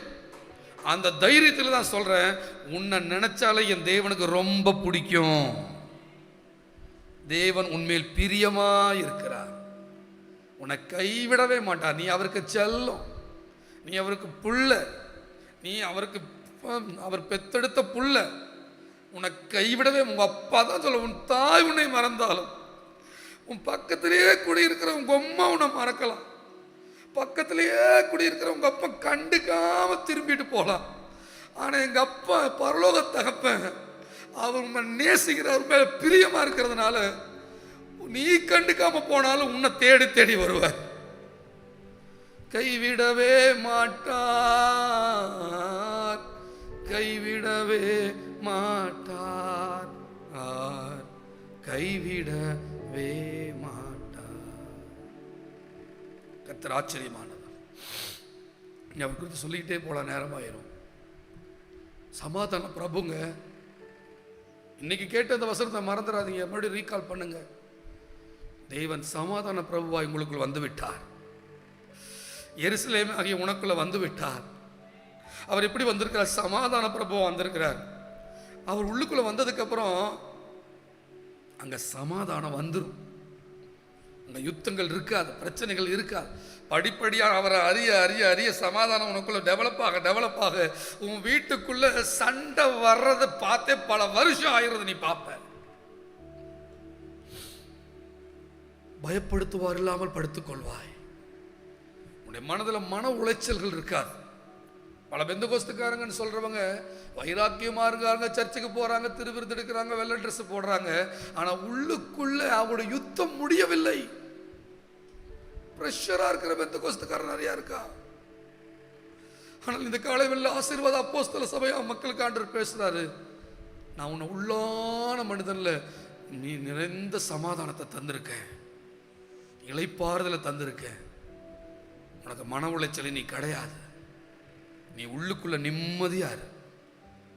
அந்த தைரியத்தில் தான் சொல்றேன், உன்னை நினைச்சாலே என் தேவனுக்கு ரொம்ப பிடிக்கும். தேவன் உன்மேல் பிரியமா இருக்கிறார், உன்னை கைவிடவே மாட்டார். நீ அவருக்கு செல்லம், நீ அவருக்கு புள்ள, நீ அவருக்கு அவர் பெத்தெடுத்த புள்ள உனக்கு கைவிடவே, உங்க அப்பா தான் சொல்ல, உன் தாய் உன்னை மறந்தாலும் உன் பக்கத்திலேயே குடியிருக்கிற உங்க அம்மா உன்னை மறக்கலாம், பக்கத்திலேயே குடியிருக்கிற உங்க அப்பா கண்டுக்காம திரும்பிட்டு போகலாம். ஆனா எங்க அப்பா பரலோக தகப்பன், அவர் உன்னை நேசிக்கிறார், மேல பிரியமா இருக்கிறதுனால நீ கண்டுக்காம போனாலும் உன்னை தேடி தேடி வருவார். கைவிடவே மாட்டார், கைவிடவே மாட்டார், கைவிடவே மாட்டார். கர்த்தர் ஆச்சரியமானவர். அவர் குறித்து சொல்லிக்கிட்டே போல நேரமாயிரும். சமாதான பிரபுங்க. இன்னைக்கு கேட்ட அந்த வசனத்தை மறந்துடாதீங்க, மறுபடியும் ரீகால் பண்ணுங்க. தேவன் சமாதான பிரபுவாய் உங்களுக்குள் வந்து விட்டார். எருசலேம் ஆகிய உனக்குள்ள வந்து விட்டார். அவர் எப்படி வந்திருக்கிறார்? சமாதான பிரபுவா வந்திருக்கிறார். அவர் உள்ளுக்குள்ள வந்ததுக்கு அப்புறம் அங்க சமாதானம் வந்துடும். அங்க யுத்தங்கள் இருக்காது, பிரச்சனைகள் இருக்காது. படிப்படியாக அவரை அறிய அறிய அறிய சமாதானம் உனக்குள்ள டெவலப் ஆக உன் வீட்டுக்குள்ள சண்டை வர்றது பார்த்தே பல வருஷம் ஆயிடுறது நீ பார்ப்ப. பயப்படுத்துவார் இல்லாமல் படுத்துக் கொள்வாய். உன்னுடைய மனதில் மன உளைச்சல்கள் இருக்காது. பல பெந்தகோஸ்துக்காரங்கன்னு சொல்றவங்க வைராக்கியமா இருக்காங்க, சர்ச்சுக்கு போறாங்க, திருவிருது எடுக்கிறாங்க, வெள்ளை ட்ரெஸ் போடுறாங்க. ஆனா உள்ளுக்குள்ள அவங்களுடைய யுத்தம் முடியவில்லை. பிரஷரா இருக்கிற பெந்தகோஸ்துக்காரன் நிறைய இருக்கா. ஆனால் இந்த காலையில் ஆசீர்வாத அப்போஸ்தல சபையா மக்களுக்கு ஆண்டவர் பேசுறாரு. நான் உன்னை உள்ளான மனிதன்ல நீ நிறைந்த சமாதானத்தை தந்திருக்கேன், இளைப்பாறுதலை தந்திருக்கேன். உனக்கு மன உளைச்சலை நீ கிடையாது. நீ உள்ளுக்குள்ள நிம்மதியா இரு.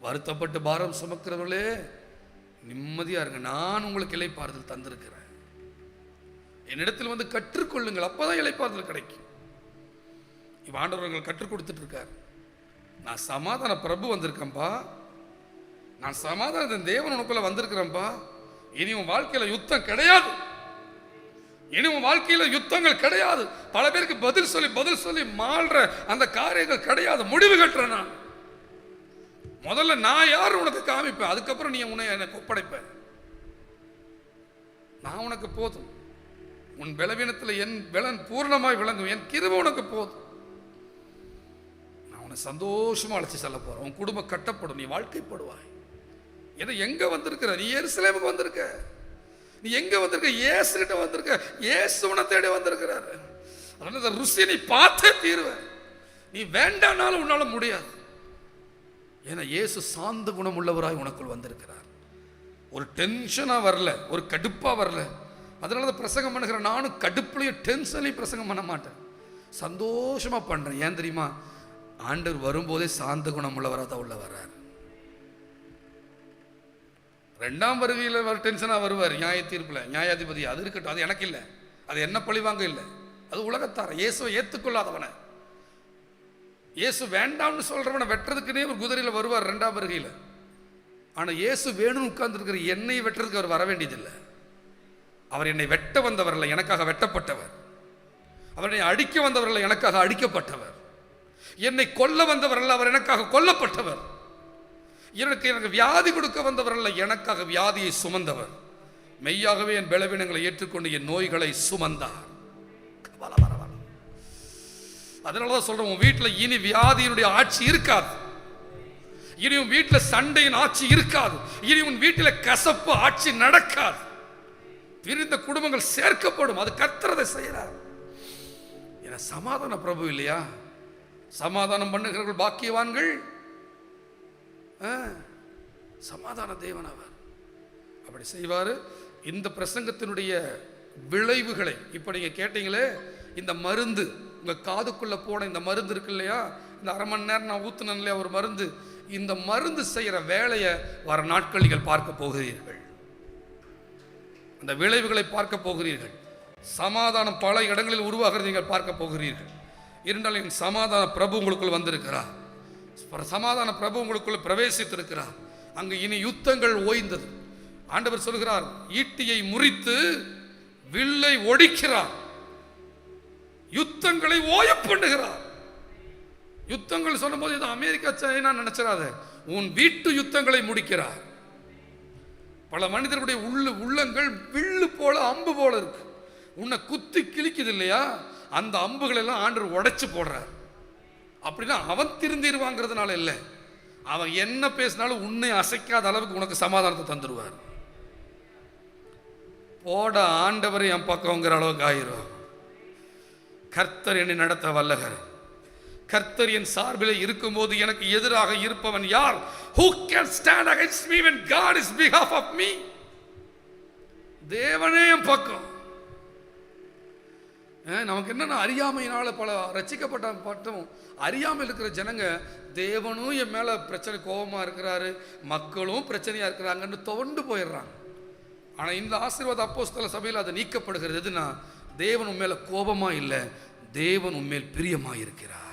வருத்தப்பட்டு பாரம் சுமக்கிறவர்களே நிம்மதியா இருங்க, நான் உங்களுக்கு இளைப்பாறுதல் தந்திருக்கிறேன். என்னிடத்தில் வந்து கற்றுக்கொள்ளுங்கள், அப்பதான் இளைப்பாறுதல் கிடைக்கும். இப்ப ஆண்டவர்கள் கற்றுக் கொடுத்துட்டு இருக்காரு. நான் சமாதான பிரபு வந்திருக்கேன்பா, நான் சமாதான தேவன் உனக்குள்ள வந்திருக்கிறேன்பா. இனி உன் வாழ்க்கையில யுத்தம் கிடையாது, இனி உன் வாழ்க்கையில யுத்தங்கள் கிடையாது. பல பேருக்கு பதில் சொல்லி மாள்ற அந்த காரியங்கள் கிடையாது. முடிவு கட்டுறேன் நான். முதல்ல நான் யார் உனக்கு காமிப்பேன், அதுக்கப்புறம் நீ உன்னை எனக்கு ஒப்படைப்பேன். நான் உனக்கு போதும். உன் பலவீனத்தில் என் பலன் பூர்ணமாய் விளங்கும். என் கிருபை உனக்கு போதும். நான் உன்னை சந்தோஷமா அழைச்சி செல்ல போறேன். உன் குடும்பம் கட்டப்படும், நீ வாழ்க்கைப்படுவாய். ஏதோ எங்க வந்திருக்கிற நீ? எருசலேமுக்கு வந்திருக்க. நீ எங்க வந்திருக்க? இயேசுகிட்ட வந்திருக்க. இயேசு உன்னை தேடி வந்திருக்கிறாரு. அதனால ருசி நீ பார்த்தே தீருவ. நீ வேண்டானாலும் உன்னால முடியாது. ஏன்னா இயேசு சாந்த குணம் உள்ளவராய் உனக்குள் வந்திருக்கிறார். ஒரு டென்ஷனா வரல, ஒரு கடுப்பா வரல. அதனால பிரசங்கம் பண்ணுகிற நானும் கடுப்புலையும் டென்ஷன்லையும் பிரசங்கம் பண்ண மாட்டேன், சந்தோஷமா பண்றேன். ஏன் தெரியுமா? ஆண்டவர் வரும்போதே சாந்த குணம் உள்ளவராக தான் உள்ள வர்றார். ரெண்டாம் வருகையில் அவர் டென்ஷனாக வருவார். நியாய தீர்ப்பில் நியாயாதிபதி அது இருக்கட்டும், அது எனக்கு இல்லை, அது என்ன பழிவாங்க இல்லை, அது உலகத்தார. இயேசுவை ஏற்றுக்கொள்ளாதவனை, இயேசு வேண்டாம்னு சொல்றவனை வெட்டுறதுக்குன்னே ஒரு குதிரையில் வருவார் ரெண்டாம் வருகையில். ஆனால் இயேசு வேணும்னு உட்கார்ந்துருக்கிற என்னை வெட்டுறதுக்கு அவர் வர வேண்டியதில்லை. அவர் என்னை வெட்ட வந்தவர் இல்லை, எனக்காக வெட்டப்பட்டவர். அவர் என்னை அடிக்க வந்தவர் இல்லை, எனக்காக அடிக்கப்பட்டவர். என்னை கொல்ல வந்தவர் அல்ல, அவர் எனக்காக கொல்லப்பட்டவர். எனக்கு வியாதி கொடுக்க வந்தவர் அல்ல, எனக்காக வியாதியை சுமந்தவர். மெய்யாகவே என் பலவீனங்களை ஏற்றுக்கொண்டு என் நோய்களை சுமந்தார். அதனாலதான் சொல்றேன், உன் வீட்டில் இனி வியாதியினுடைய ஆட்சி இருக்காது. இனி உன் வீட்டில் சண்டையின் ஆட்சி இருக்காது. இனி உன் வீட்டில் கசப்பு ஆட்சி நடக்காது. பிரிந்த குடும்பங்கள் சேர்க்கப்படும். அது கர்த்தர் செய்யறார். என சமாதான பிரபு இல்லையா? சமாதானம் பண்ணுகிறவர்கள் பாக்கியவான்கள். சமாதான தேவன் அவர் அப்படி செய்வாரு. இந்த பிரசங்கத்தினுடைய விளைவுகளை இப்ப நீங்க கேட்டீங்களே, இந்த மருந்து உங்க காதுக்குள்ள போன இந்த மருந்து இருக்கு இல்லையா, இந்த அரை மணி நேரம் நான் ஊத்துனேன் இல்லையா ஒரு மருந்து, இந்த மருந்து செய்யற வேலையை வர நாட்கள் நீங்கள் பார்க்க போகிறீர்கள். அந்த விளைவுகளை பார்க்க போகிறீர்கள். சமாதானம் பல இடங்களில் உருவாகிறது நீங்கள் பார்க்க போகிறீர்கள். இருந்தாலும் என் சமாதான பிரபு உங்களுக்குள் வந்திருக்கிறார். சமாதான பிரபு உங்களுக்குள்ள பிரவேசித்திருக்கிறார். அங்கு இனி யுத்தங்கள் ஓய்ந்தது. ஆண்டவர் சொல்கிறார், ஈட்டியை முறித்து வில்லை ஒடிக்கிறார், யுத்தங்களை ஓய பண்ணுகிறார். யுத்தங்கள் சொல்லும் போது இது அமெரிக்கா சைனா நினைச்சிடாத, உன் வீட்டு யுத்தங்களை முடிக்கிறார். பல மனிதர்களுடைய உள்ளங்கள் வில்லு போல அம்பு போல இருக்கு. உன்னை குத்தி கிழிக்குது இல்லையா, அந்த அம்புகள் எல்லாம் ஆண்டவர் உடைச்சு போடுறார். அப்படின்னா அவன் திருந்திடுவாங்கிறதுனால இல்லை, அவன் என்ன பேசினாலும் உன்னை அசைக்காத அளவுக்கு உனக்கு சமாதானத்தை தந்துடுவார். போட ஆண்டவர் என் பக்கங்கிற அளவுக்கு ஆயிரும். கர்த்தர் என்னை நடத்த வல்லவர். கர்த்தர் என் சார்பில் இருக்கும்போது எனக்கு எதிராக இருப்பவன் யார்? Who can stand against me when God is behalf of me? தேவனே என் பக்கம். நமக்கு என்னன்னா, அறியாமையினால பல ரட்சிக்கப்பட்ட பட்டம் அறியாமல் இருக்கிற ஜனங்க தேவனும் என் மேல பிரச்சனை கோபமா இருக்கிறாரு, மக்களும் பிரச்சனையா இருக்கிறாங்கன்னு துவண்டு போயிடுறாங்க. ஆனா இந்த ஆசீர்வாத அப்போஸ்தல சபையில் அது நீக்கப்படுகிறது. எதுனா, தேவன் உன் மேல கோபமா இல்லை, தேவன் உண்மையில் பிரியமா இருக்கிறார்.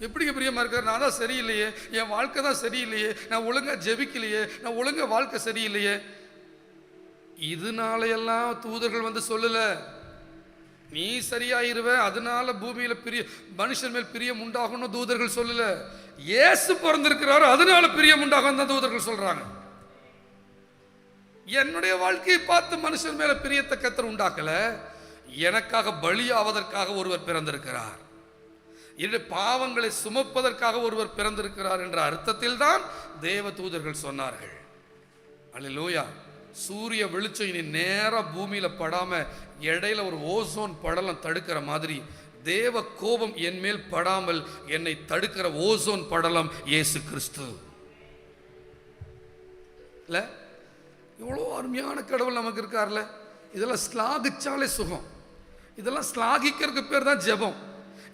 எப்படிங்க பிரியமா இருக்கார்? நான் தான் சரியில்லையே, என் வாழ்க்கை தான் சரியில்லையே, நான் ஒழுங்கா ஜெபிக்கலையே, நான் ஒழுங்கா வாழ்க்கை சரியில்லையே. இதனாலையெல்லாம் தூதர்கள் வந்து சொல்லல நீ சரியாயிருவ, அதனால பூமியில மனுஷன் மேல் பிரியம் உண்டாகும் தூதர்கள் சொல்லல. இயேசு பிறந்திருக்கிறாரு, அதனால பிரியம் உண்டாகும் தான் தூதர்கள் சொல்றாங்க. என்னுடைய வாழ்க்கையை பார்த்து மனுஷன் மேல பிரியத்தை கர்த்தர் உண்டாக்கல, எனக்காக பலியாவதற்காக ஒருவர் பிறந்திருக்கிறார், என்னுடைய பாவங்களை சுமப்பதற்காக ஒருவர் பிறந்திருக்கிறார் என்ற அர்த்தத்தில் தான் தேவ தூதர்கள் சொன்னார்கள். அல்லேலூயா. சூரிய வெளிச்சம் இனி நேரா பூமியில படாம இடையில ஒரு ஓசோன் படலம் தடுக்கிற மாதிரி தேவ கோபம் என் மேல் படாமல் என்னை தடுக்கிற ஓசோன் படலம் இயேசு கிறிஸ்து. இல்ல, இவ்வளோ அருமையான கடவுள் நமக்கு இருக்கார்ல. இதெல்லாம் ஸ்லாகிச்சாலே சுகம், இதெல்லாம் ஸ்லாகிக்கிறதுக்கு பேர் தான் ஜெபம்,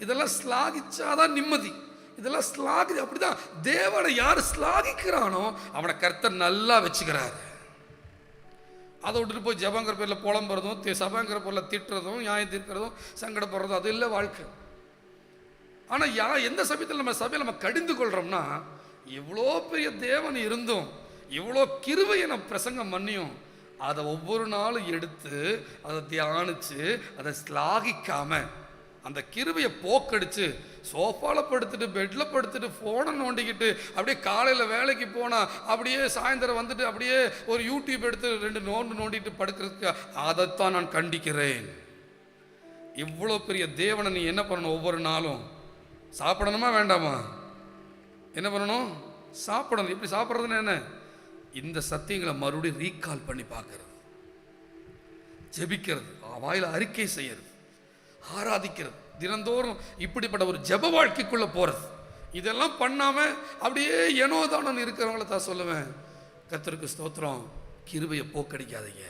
இதெல்லாம் ஸ்லாகிச்சாதான் நிம்மதி, இதெல்லாம் ஸ்லாகி. அப்படிதான் தேவனை யார் ஸ்லாகிக்கிறானோ அவனை கர்த்தர் நல்லா வச்சுக்கிறார். அதை விட்டுட்டு போய் ஜபங்கிற பேரில் புலம்புறதும், சபைங்கிற பேரில் திட்டுறதும், நியாயம் தீர்க்கிறதும், சங்கடப்படுறதும் அது இல்லை வாழ்க்கை. ஆனால் எந்த சமயத்தில் நம்ம சபையில் நம்ம கடிந்து கொள்கிறோம்னா, இவ்வளோ பெரிய தேவன் இருந்தும் இவ்வளோ கிருபையை நம்ம பிரசங்கம் பண்ணியும் அதை ஒவ்வொரு நாளும் எடுத்து அதை தியானித்து அதை ஸ்லாகிக்காம அந்த கிருபையை போக்கடிச்சு சோஃபாவில் படுத்துட்டு பெட்டில் படுத்துட்டு ஃபோனை நோண்டிக்கிட்டு அப்படியே காலையில் வேலைக்கு போனால் அப்படியே சாயந்தரம் வந்துட்டு அப்படியே ஒரு யூடியூப் எடுத்து 2 நோண்டிட்டு படுக்கிறதுக்கு அதைத்தான் நான் கண்டிக்கிறேன். இவ்வளோ பெரிய தேவனை நீ என்ன பண்ணணும்? ஒவ்வொரு நாளும் சாப்பிடணுமா வேண்டாமா? என்ன பண்ணணும்? சாப்பிடணும். எப்படி சாப்பிட்றதுன்னு என்ன? இந்த சத்தியங்களை மறுபடியும் ரீகால் பண்ணி பார்க்கறது, ஜெபிக்கிறது, வாயில அறிக்கை செய்யறது, ஆராதிக்கிறது, தினந்தோறும் இப்படிப்பட்ட ஒரு ஜெப வாழ்க்கைக்குள்ள போறது. இதெல்லாம் பண்ணாம அப்படியே ஏனோதானு இருக்கிறவங்கள தான் சொல்லுவேன், கர்த்தருக்கு ஸ்தோத்திரம், கிருபையை போக்கடிக்காதீங்க.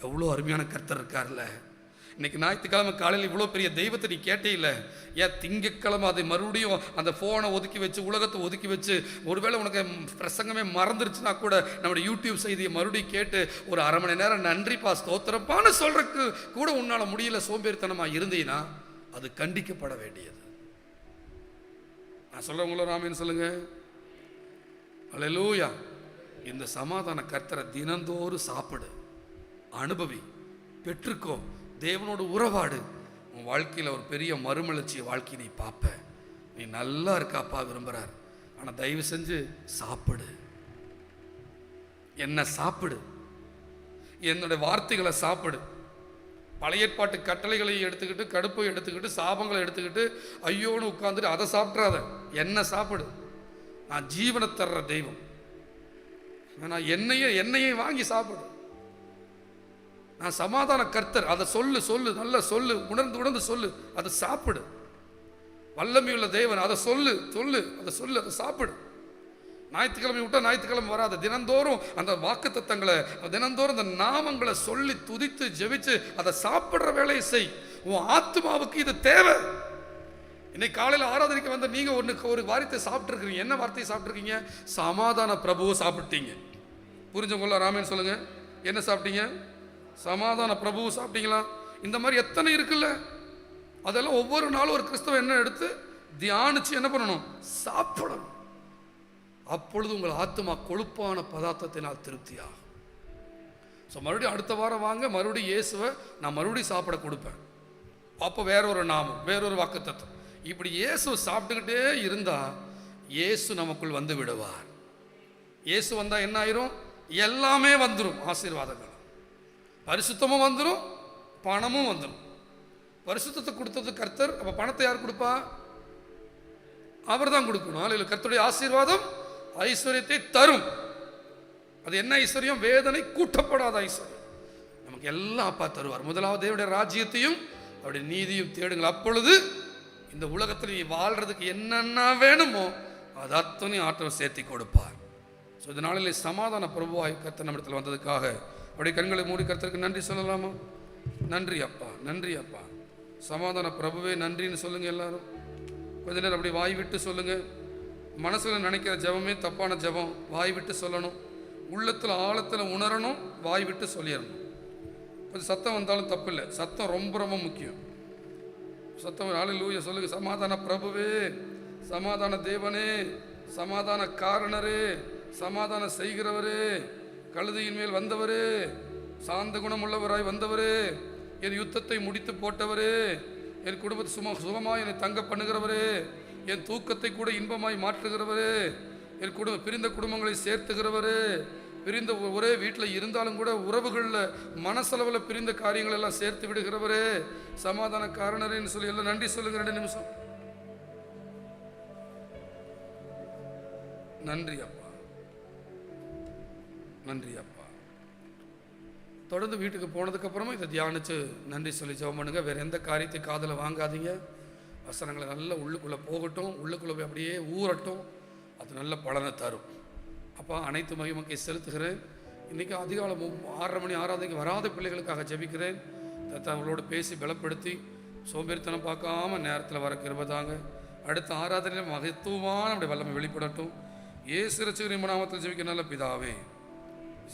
எவ்வளோ அருமையான கர்த்தர் இருக்கார்ல. இன்னைக்கு ஞாயிற்றுக்கிழமை காலையில் இவ்வளோ பெரிய தெய்வத்தை நீ கேட்டே இல்லை. ஏன் திங்கக்கிழமை அதை மறுபடியும் அந்த ஃபோனை ஒதுக்கி வச்சு, உலகத்தை ஒதுக்கி வச்சு, ஒருவேளை உனக்கு பிரசங்கமே மறந்துருச்சுன்னா கூட நம்முடைய யூடியூப் செய்தியை மறுபடியும் கேட்டு ஒரு 1/2 மணி நேரம் நன்றிப்பா ஸ்தோத்திரப்பான்னு சொல்றதுக்கு கூட உன்னால் முடியல, சோம்பேறித்தனமாக இருந்தீங்கன்னா அது கண்டிக்கப்பட வேண்டியது. நான் சொல்கிறவங்களோ ராமேன்னு சொல்லுங்க. அல்லேலூயா. இந்த சமாதான கர்த்தரை தினந்தோறும் சாப்பிடு, அனுபவி, பெற்றுக்கோ, தேவனோடு உறவாடு. உன் வாழ்க்கையில் ஒரு பெரிய மறுமலர்ச்சியை வாழ்க்கை நீ பார்ப்ப. நீ நல்லா இருக்காப்பா விரும்புகிறார். ஆனால் தயவு செஞ்சு சாப்பிடு, என்ன சாப்பிடு, என்னுடைய வார்த்தைகளை சாப்பிடு. பழைய ஏற்பாட்டு கட்டளைகளை எடுத்துக்கிட்டு, கடுப்பை எடுத்துக்கிட்டு, சாபங்களை எடுத்துக்கிட்டு ஐயோன்னு உட்காந்துட்டு அதை சாப்பிட்றாத. என்ன சாப்பிடு. நான் ஜீவனை தர்ற தெய்வம், நான் என்னையே வாங்கி சாப்பிடு. நான் சமாதான கர்த்தர், அதை சொல்லு, நல்லா சொல்லு, உணர்ந்து சொல்லு, அதை சாப்பிடு. வல்லமையுள்ள தேவன், அதை சொல்லு, அதை சாப்பிடு. ஞாயிற்றுக்கிழமை விட்டா ஞாயிற்றுக்கிழமை வராது. தினந்தோறும் அந்த வாக்குத்தத்தங்களை, தினந்தோறும் அந்த நாமங்களை சொல்லி துதித்து ஜெபிச்சு அதை சாப்பிட்ற வேலையை செய். உன் ஆத்மாவுக்கு இது தேவை. இன்னைக்கு காலையில் ஆராதனைக்கு வந்த நீங்க ஒரு வார்த்தை சாப்பிட்டுருக்கீங்க. என்ன வார்த்தையை சாப்பிட்ருக்கீங்க? சமாதான பிரபுவை சாப்பிட்டீங்க. புரிஞ்சவங்கள ராமேன் சொல்லுங்க. என்ன சாப்பிட்டீங்க? சமாதான பிரபு சாப்பிட்டீங்களா? இந்த மாதிரி எத்தனை இருக்குல்ல. அதெல்லாம் ஒவ்வொரு நாளும் ஒரு கிறிஸ்தவ என்ன எடுத்து தியானிச்சு என்ன பண்ணணும்? சாப்பிடணும். அப்பொழுது உங்கள் ஆத்மா கொழுப்பான பதார்த்தத்தினால் திருப்தியாகும். ஸோ மறுபடியும் அடுத்த வாரம் வாங்க, மறுபடியும் இயேசுவை நான் மறுபடியும் சாப்பிட கொடுப்பேன். அப்போ வேறொரு நாமம், வேறொரு வாக்குத்தத்தம். இப்படி இயேசு சாப்பிட்டுக்கிட்டே இருந்தா இயேசு நமக்குள் வந்து விடுவார். இயேசு வந்தா என்ன ஆயிரும்? எல்லாமே வந்துடும். ஆசீர்வாதங்கள், பரிசுத்தமும் வந்துடும், பணமும் வந்துடும். பரிசுத்தத்தை கொடுத்தது கர்த்தர். அப்ப பணத்தை யார் கொடுப்பா? அவர் தான் கொடுக்கணும். இல்லை, கர்த்தருடைய ஆசீர்வாதம் ஐஸ்வர்யத்தை தரும். அது என்ன ஐஸ்வர்யம்? வேதனை கூட்டப்படாத ஐஸ்வர்யம். நமக்கு எல்லாம் அப்பா தருவார். முதலாவது தேவனுடைய ராஜ்யத்தையும் அவருடைய நீதியும் தேடுங்கள், அப்பொழுது இந்த உலகத்தில் நீ வாழ்றதுக்கு என்னென்ன வேணுமோ அது அத்தனையும் ஆற்றல் சேர்த்தி கொடுப்பார். ஸோ இந்த நாளில் சமாதான பிரபுவாய் கர்த்தர் நம்மிடத்தில் வந்ததுக்காக அப்படியே கண்களை மூடி கர்த்தருக்கு நன்றி சொல்லலாமா? நன்றி அப்பா, நன்றி அப்பா. சமாதான பிரபுவே நன்றின்னு சொல்லுங்க. எல்லாரும் கொஞ்ச நேரம் அப்படி வாய் விட்டு சொல்லுங்க. மனசில் நினைக்கிற ஜெபமே தப்பான ஜெபம். வாய் விட்டு சொல்லணும். உள்ளத்தில் ஆழத்தில் உணரணும். வாய் விட்டு சொல்லிடணும். கொஞ்சம் சத்தம் வந்தாலும் தப்பு இல்லை. சத்தம் ரொம்ப ரொம்ப முக்கியம். சத்தம் ஹல்லேலூயா சொல்லுங்க. சமாதான பிரபுவே, சமாதான தேவனே, சமாதான காரணரே, சமாதானம் செய்கிறவரே, கழுதையின் மேல் வந்தவரே, சாந்த குணம் உள்ளவராய் வந்தவரே, என் யுத்தத்தை முடித்து போட்டவரே, என் குடும்பத்தை சுகமாய் என்னை தங்க பண்ணுகிறவரே, என் தூக்கத்தை கூட இன்பமாய் மாற்றுகிறவரே, என் பிரிந்த குடும்பங்களை சேர்த்துகிறவரே, பிரிந்த ஒரே வீட்டில் இருந்தாலும் கூட உறவுகளில் மனசளவில் பிரிந்த காரியங்கள் எல்லாம் சேர்த்து விடுகிறவரே, சமாதான காரணரேன்னு சொல்லி எல்லாம் நன்றி சொல்லுங்க. 2 நிமிஷம். நன்றி அப்பா, நன்றி அப்பா. தொடர்ந்து வீட்டுக்கு போனதுக்கப்புறமா இதை தியானித்து நன்றி சொல்லி ஜெபம் பண்ணுங்க. வேறு எந்த காரியத்தை காதில் வாங்காதீங்க. வசனங்களை நல்லா உள்ளுக்குள்ளே போகட்டும், உள்ளுக்குள்ளே போய் அப்படியே ஊறட்டும். அது நல்ல பலனை தரும். அப்பா, அனைத்து மகிமைக்கு செலுத்துகிறேன். இன்றைக்கி அதிகாலை 6:30 மணி ஆராதனைக்கு வராத பிள்ளைகளுக்காக ஜெபிக்கிறேன். அவங்களோடு பேசி பலப்படுத்தி சோம்பேறித்தனம் பார்க்காம நேரத்தில் வர கிருபைதாங்க. அடுத்த ஆராதனையில் மகத்துவமான அப்படி வல்லமை வெளிப்படட்டும். இயேசு இரட்சகரின் நாமத்தில் ஜெபிக்க நல்ல பிதாவே.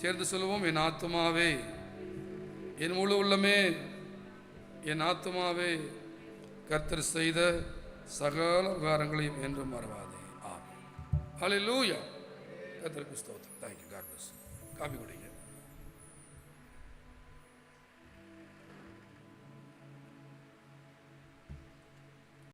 சேர்ந்து சொல்லுவோம். என் ஆத்துமாவே, என் முழு உள்ளமே, என் ஆத்துமாவே, கர்த்தர் செய்த சகல உபகாரங்களையும் என்றும் மறவாதே. ஆமென். ஹல்லேலூயா. கர்த்தருக்கு ஸ்தோத்திரம். தேங்க்யூ. God plus. காபி குடிங்க.